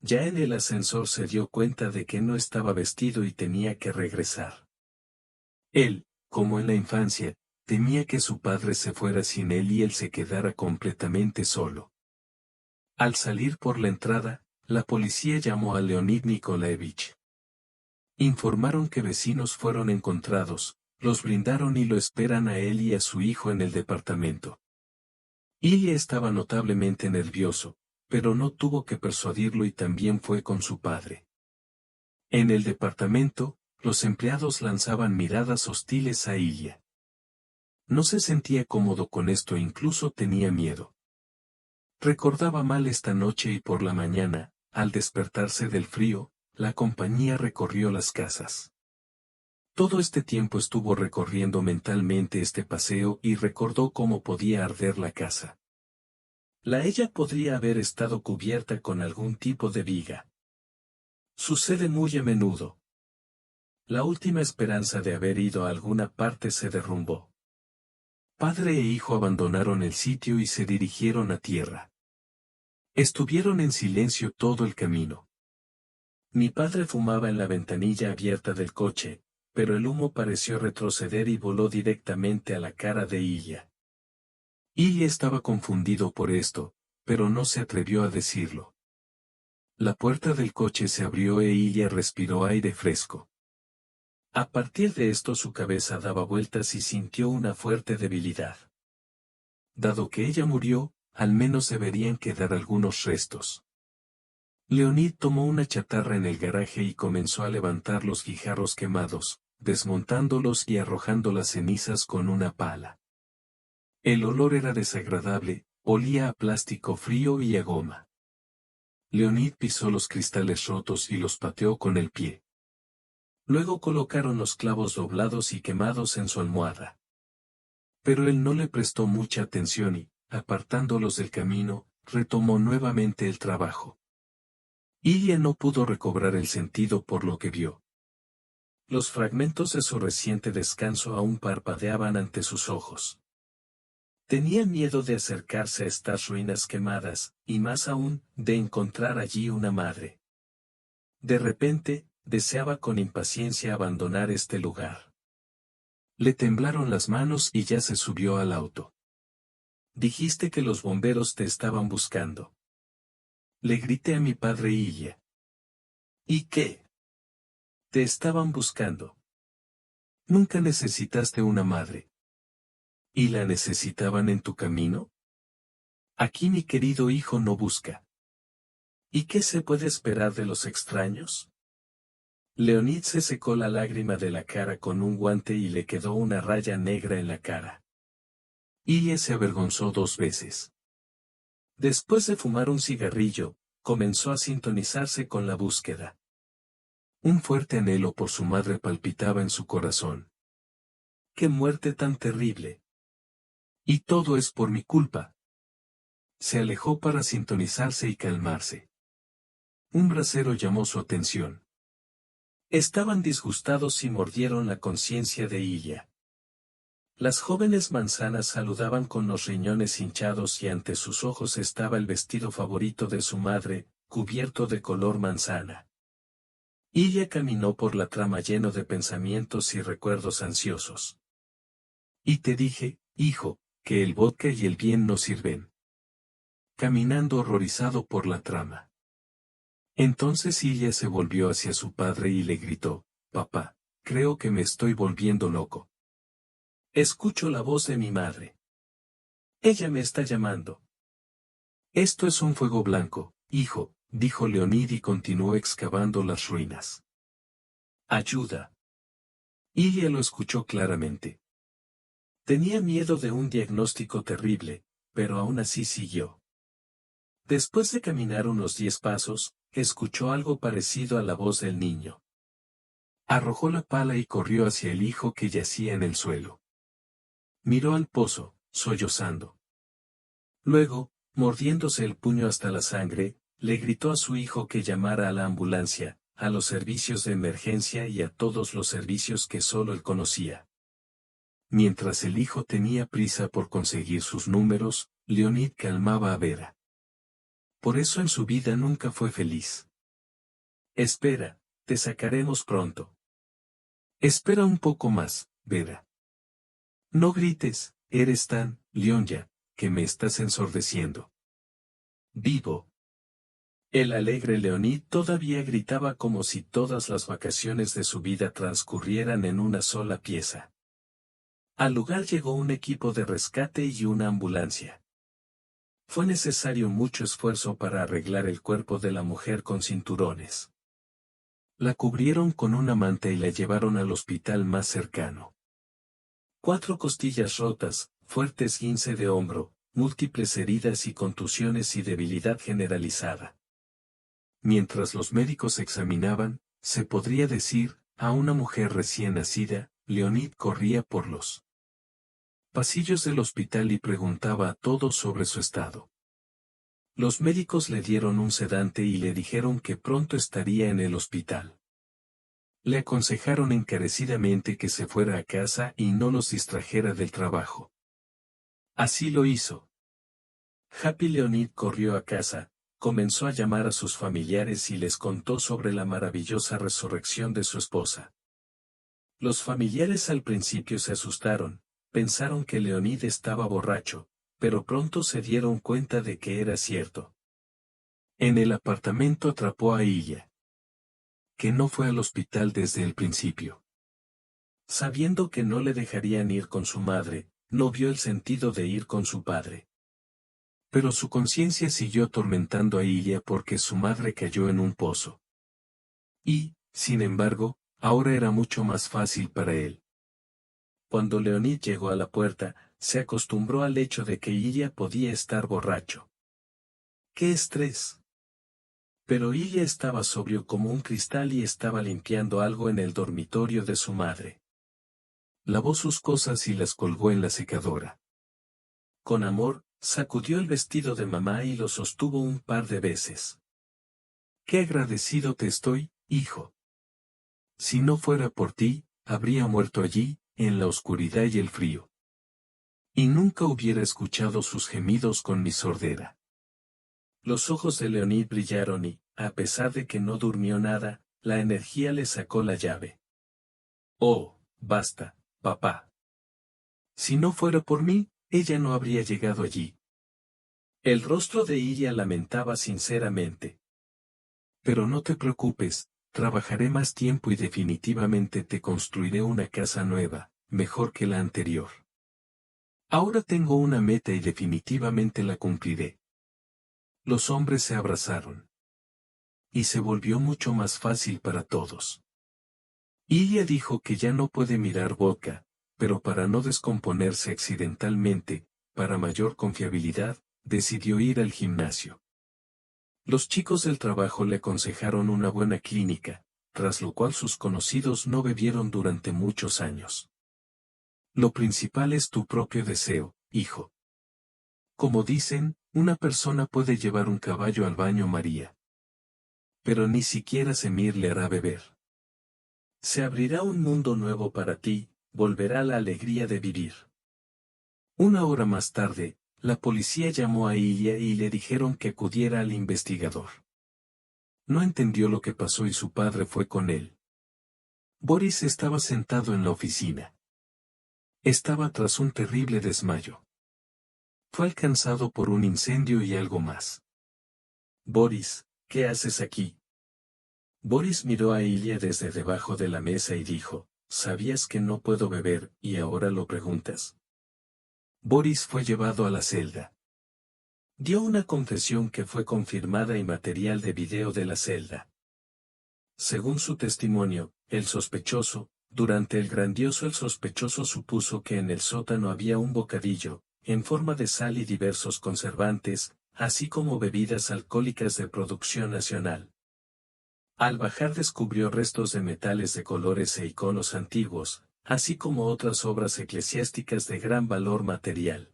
Ya en el ascensor se dio cuenta de que no estaba vestido y tenía que regresar. Él, como en la infancia, temía que su padre se fuera sin él y él se quedara completamente solo. Al salir por la entrada, la policía llamó a Leonid Nikolaevich. Informaron que vecinos fueron encontrados, los brindaron y lo esperan a él y a su hijo en el departamento. Ilya estaba notablemente nervioso, pero no tuvo que persuadirlo y también fue con su padre. En el departamento, los empleados lanzaban miradas hostiles a Ilya. No se sentía cómodo con esto e incluso tenía miedo. Recordaba mal esta noche y por la mañana, al despertarse del frío, la compañía recorrió las casas. Todo este tiempo estuvo recorriendo mentalmente este paseo y recordó cómo podía arder la casa. Ella podría haber estado cubierta con algún tipo de viga. Sucede muy a menudo. La última esperanza de haber ido a alguna parte se derrumbó. Padre e hijo abandonaron el sitio y se dirigieron a tierra. Estuvieron en silencio todo el camino. Mi padre fumaba en la ventanilla abierta del coche, pero el humo pareció retroceder y voló directamente a la cara de Ilya. Ilya estaba confundido por esto, pero no se atrevió a decirlo. La puerta del coche se abrió e Ilya respiró aire fresco. A partir de esto su cabeza daba vueltas y sintió una fuerte debilidad. Dado que ella murió, al menos deberían quedar algunos restos. Leonid tomó una chatarra en el garaje y comenzó a levantar los guijarros quemados, desmontándolos y arrojando las cenizas con una pala. El olor era desagradable, olía a plástico frío y a goma. Leonid pisó los cristales rotos y los pateó con el pie. Luego colocaron los clavos doblados y quemados en su almohada. Pero él no le prestó mucha atención y, apartándolos del camino, retomó nuevamente el trabajo. Ilya no pudo recobrar el sentido por lo que vio. Los fragmentos de su reciente descanso aún parpadeaban ante sus ojos. Tenía miedo de acercarse a estas ruinas quemadas, y más aún, de encontrar allí una madre. De repente, deseaba con impaciencia abandonar este lugar. Le temblaron las manos y ya se subió al auto. Dijiste que los bomberos te estaban buscando. Le grité a mi padre Ilya. ¿Y qué? Te estaban buscando. Nunca necesitaste una madre. ¿Y la necesitaban en tu camino? Aquí mi querido hijo no busca. ¿Y qué se puede esperar de los extraños? Leonid se secó la lágrima de la cara con un guante y le quedó una raya negra en la cara. Ilya se avergonzó 2 veces. Después de fumar un cigarrillo, comenzó a sintonizarse con la búsqueda. Un fuerte anhelo por su madre palpitaba en su corazón. ¡Qué muerte tan terrible! Y todo es por mi culpa. Se alejó para sintonizarse y calmarse. Un brasero llamó su atención. Estaban disgustados y mordieron la conciencia de Ilya. Las jóvenes manzanas saludaban con los riñones hinchados y ante sus ojos estaba el vestido favorito de su madre, cubierto de color manzana. Ilya caminó por la trama lleno de pensamientos y recuerdos ansiosos. Y te dije, hijo, que el vodka y el bien no sirven. Caminando horrorizado por la trama. Entonces Ilya se volvió hacia su padre y le gritó, papá, creo que me estoy volviendo loco. Escucho la voz de mi madre. Ella me está llamando. Esto es un fuego blanco, hijo, dijo Leonid y continuó excavando las ruinas. Ayuda. Ilya lo escuchó claramente. Tenía miedo de un diagnóstico terrible, pero aún así siguió. Después de caminar unos 10 pasos, escuchó algo parecido a la voz del niño. Arrojó la pala y corrió hacia el hijo que yacía en el suelo. Miró al pozo, sollozando. Luego, mordiéndose el puño hasta la sangre, le gritó a su hijo que llamara a la ambulancia, a los servicios de emergencia y a todos los servicios que solo él conocía. Mientras el hijo tenía prisa por conseguir sus números, Leonid calmaba a Vera. Por eso en su vida nunca fue feliz. Espera, te sacaremos pronto. Espera un poco más, Vera. No grites, eres tan, Leonya, que me estás ensordeciendo. Vivo. El alegre Leonid todavía gritaba como si todas las vacaciones de su vida transcurrieran en una sola pieza. Al lugar llegó un equipo de rescate y una ambulancia. Fue necesario mucho esfuerzo para arreglar el cuerpo de la mujer con cinturones. La cubrieron con una manta y la llevaron al hospital más cercano. 4 costillas rotas, fuerte esguince de hombro, múltiples heridas y contusiones y debilidad generalizada. Mientras los médicos examinaban, se podría decir, a una mujer recién nacida, Leonid corría por los pasillos del hospital y preguntaba a todos sobre su estado. Los médicos le dieron un sedante y le dijeron que pronto estaría en el hospital. Le aconsejaron encarecidamente que se fuera a casa y no los distrajera del trabajo. Así lo hizo. Happy Leonid corrió a casa, comenzó a llamar a sus familiares y les contó sobre la maravillosa resurrección de su esposa. Los familiares al principio se asustaron, pensaron que Leonid estaba borracho, pero pronto se dieron cuenta de que era cierto. En el apartamento atrapó a Ilya, que no fue al hospital desde el principio. Sabiendo que no le dejarían ir con su madre, no vio el sentido de ir con su padre. Pero su conciencia siguió atormentando a Ilya porque su madre cayó en un pozo. Y, sin embargo, ahora era mucho más fácil para él. Cuando Leonid llegó a la puerta, se acostumbró al hecho de que Ilya podía estar borracho. ¡Qué estrés! Pero Ilya estaba sobrio como un cristal y estaba limpiando algo en el dormitorio de su madre. Lavó sus cosas y las colgó en la secadora. Con amor, sacudió el vestido de mamá y lo sostuvo un par de veces. ¡Qué agradecido te estoy, hijo! Si no fuera por ti, habría muerto allí, en la oscuridad y el frío. Y nunca hubiera escuchado sus gemidos con mi sordera. Los ojos de Leonid brillaron y, a pesar de que no durmió nada, la energía le sacó la llave. Oh, basta, papá. Si no fuera por mí, ella no habría llegado allí. El rostro de Ilia lamentaba sinceramente. Pero no te preocupes, trabajaré más tiempo y definitivamente te construiré una casa nueva, mejor que la anterior. Ahora tengo una meta y definitivamente la cumpliré. Los hombres se abrazaron. Y se volvió mucho más fácil para todos. Ilia dijo que ya no puede mirar Vodka, pero para no descomponerse accidentalmente, para mayor confiabilidad, decidió ir al gimnasio. Los chicos del trabajo le aconsejaron una buena clínica, tras lo cual sus conocidos no bebieron durante muchos años. Lo principal es tu propio deseo, hijo. Como dicen, una persona puede llevar un caballo al baño María. Pero ni siquiera Semir le hará beber. Se abrirá un mundo nuevo para ti, volverá la alegría de vivir. Una hora más tarde, la policía llamó a Ilia y le dijeron que acudiera al investigador. No entendió lo que pasó y su padre fue con él. Boris estaba sentado en la oficina. Estaba tras un terrible desmayo. Fue alcanzado por un incendio y algo más. Boris, ¿qué haces aquí? Boris miró a Ilia desde debajo de la mesa y dijo, ¿sabías que no puedo beber y ahora lo preguntas? Boris fue llevado a la celda. Dio una confesión que fue confirmada y material de video de la celda. Según su testimonio, el sospechoso, durante el grandioso el sospechoso supuso que en el sótano había un bocadillo, en forma de sal y diversos conservantes, así como bebidas alcohólicas de producción nacional. Al bajar descubrió restos de metales de colores e iconos antiguos, así como otras obras eclesiásticas de gran valor material.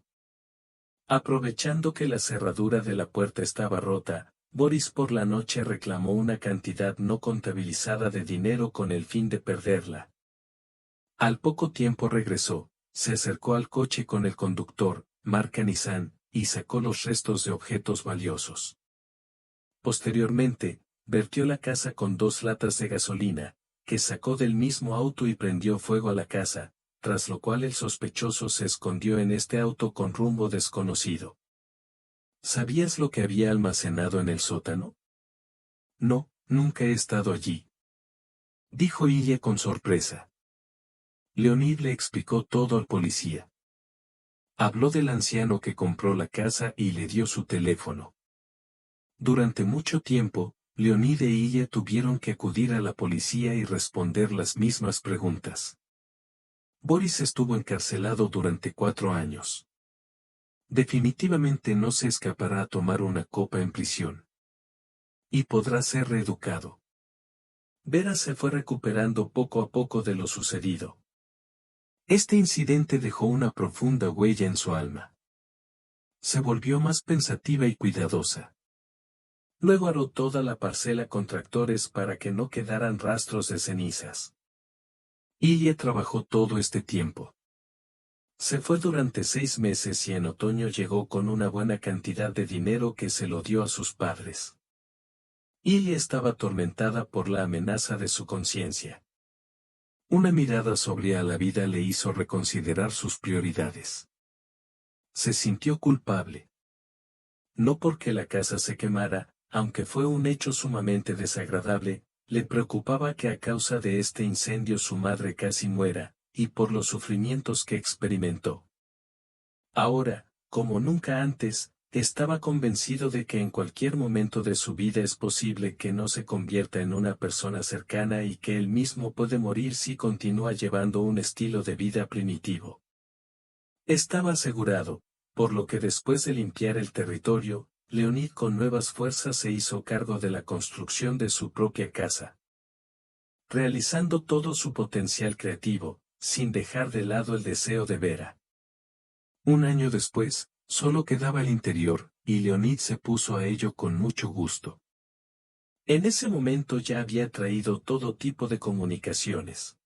Aprovechando que la cerradura de la puerta estaba rota, Boris por la noche reclamó una cantidad no contabilizada de dinero con el fin de perderla. Al poco tiempo regresó, se acercó al coche con el conductor, marca Nissan, y sacó los restos de objetos valiosos. Posteriormente, vertió la casa con 2 latas de gasolina, que sacó del mismo auto y prendió fuego a la casa, tras lo cual el sospechoso se escondió en este auto con rumbo desconocido. ¿Sabías lo que había almacenado en el sótano? No, nunca he estado allí. Dijo Ilia con sorpresa. Leonid le explicó todo al policía. Habló del anciano que compró la casa y le dio su teléfono. Durante mucho tiempo, Leonid e Ilia tuvieron que acudir a la policía y responder las mismas preguntas. Boris estuvo encarcelado durante 4 años. Definitivamente no se escapará a tomar una copa en prisión. Y podrá ser reeducado. Vera se fue recuperando poco a poco de lo sucedido. Este incidente dejó una profunda huella en su alma. Se volvió más pensativa y cuidadosa. Luego aró toda la parcela con tractores para que no quedaran rastros de cenizas. Ilia trabajó todo este tiempo. Se fue durante 6 meses y en otoño llegó con una buena cantidad de dinero que se lo dio a sus padres. Ilia estaba atormentada por la amenaza de su conciencia. Una mirada sobria a la vida le hizo reconsiderar sus prioridades. Se sintió culpable. No porque la casa se quemara, aunque fue un hecho sumamente desagradable, le preocupaba que a causa de este incendio su madre casi muera, y por los sufrimientos que experimentó. Ahora, como nunca antes, estaba convencido de que en cualquier momento de su vida es posible que no se convierta en una persona cercana y que él mismo puede morir si continúa llevando un estilo de vida primitivo. Estaba asegurado, por lo que después de limpiar el territorio, Leonid con nuevas fuerzas se hizo cargo de la construcción de su propia casa. Realizando todo su potencial creativo, sin dejar de lado el deseo de Vera. Un año después, solo quedaba el interior, y Leonid se puso a ello con mucho gusto. En ese momento ya había traído todo tipo de comunicaciones.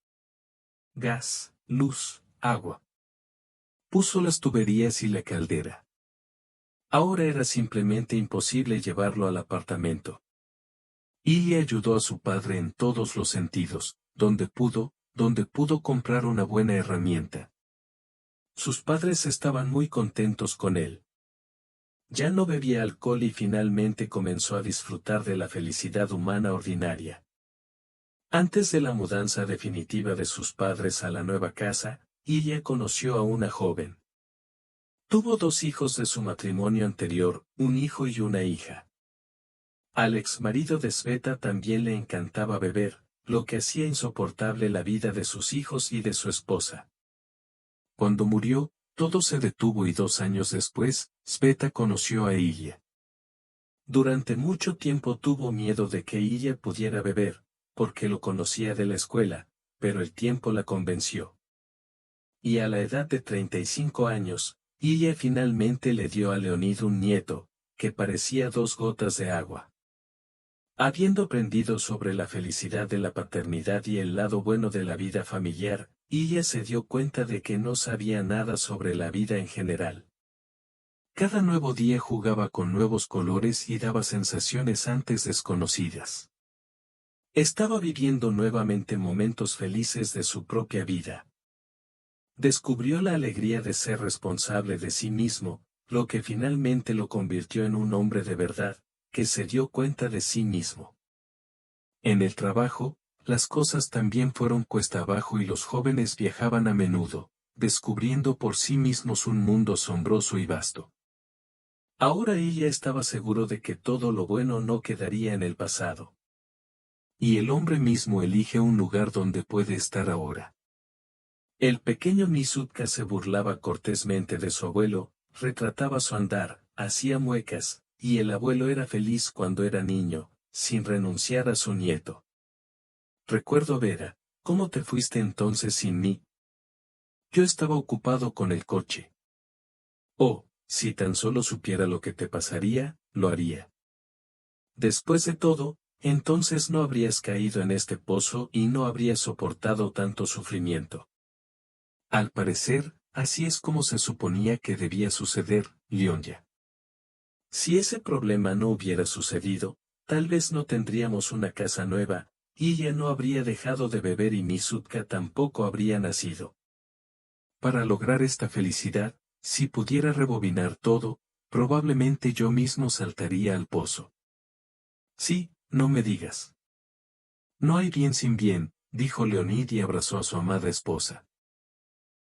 Gas, luz, agua. Puso las tuberías y la caldera. Ahora era simplemente imposible llevarlo al apartamento. Y ayudó a su padre en todos los sentidos, donde pudo comprar una buena herramienta. Sus padres estaban muy contentos con él. Ya no bebía alcohol y finalmente comenzó a disfrutar de la felicidad humana ordinaria. Antes de la mudanza definitiva de sus padres a la nueva casa, ella conoció a una joven. Tuvo 2 hijos de su matrimonio anterior, un hijo y una hija. Al exmarido de Sveta también le encantaba beber, lo que hacía insoportable la vida de sus hijos y de su esposa. Cuando murió, todo se detuvo y 2 años después, Sveta conoció a Ilya. Durante mucho tiempo tuvo miedo de que Ilya pudiera beber, porque lo conocía de la escuela, pero el tiempo la convenció. Y a la edad de 35 años, Ilya finalmente le dio a Leonid un nieto, que parecía 2 gotas de agua. Habiendo aprendido sobre la felicidad de la paternidad y el lado bueno de la vida familiar, Ilya se dio cuenta de que no sabía nada sobre la vida en general. Cada nuevo día jugaba con nuevos colores y daba sensaciones antes desconocidas. Estaba viviendo nuevamente momentos felices de su propia vida. Descubrió la alegría de ser responsable de sí mismo, lo que finalmente lo convirtió en un hombre de verdad, que se dio cuenta de sí mismo. En el trabajo, las cosas también fueron cuesta abajo y los jóvenes viajaban a menudo, descubriendo por sí mismos un mundo asombroso y vasto. Ahora ella estaba seguro de que todo lo bueno no quedaría en el pasado. Y el hombre mismo elige un lugar donde puede estar ahora. El pequeño Misutka se burlaba cortésmente de su abuelo, retrataba su andar, hacía muecas, y el abuelo era feliz cuando era niño, sin renunciar a su nieto. Recuerdo, Vera, ¿cómo te fuiste entonces sin mí? Yo estaba ocupado con el coche. Oh, si tan solo supiera lo que te pasaría, lo haría. Después de todo, entonces no habrías caído en este pozo y no habrías soportado tanto sufrimiento. Al parecer, así es como se suponía que debía suceder, Lyonya. Si ese problema no hubiera sucedido, tal vez no tendríamos una casa nueva, y ella no habría dejado de beber y Misutka tampoco habría nacido. Para lograr esta felicidad, si pudiera rebobinar todo, probablemente yo mismo saltaría al pozo. Sí, no me digas. No hay bien sin bien, dijo Leonid y abrazó a su amada esposa.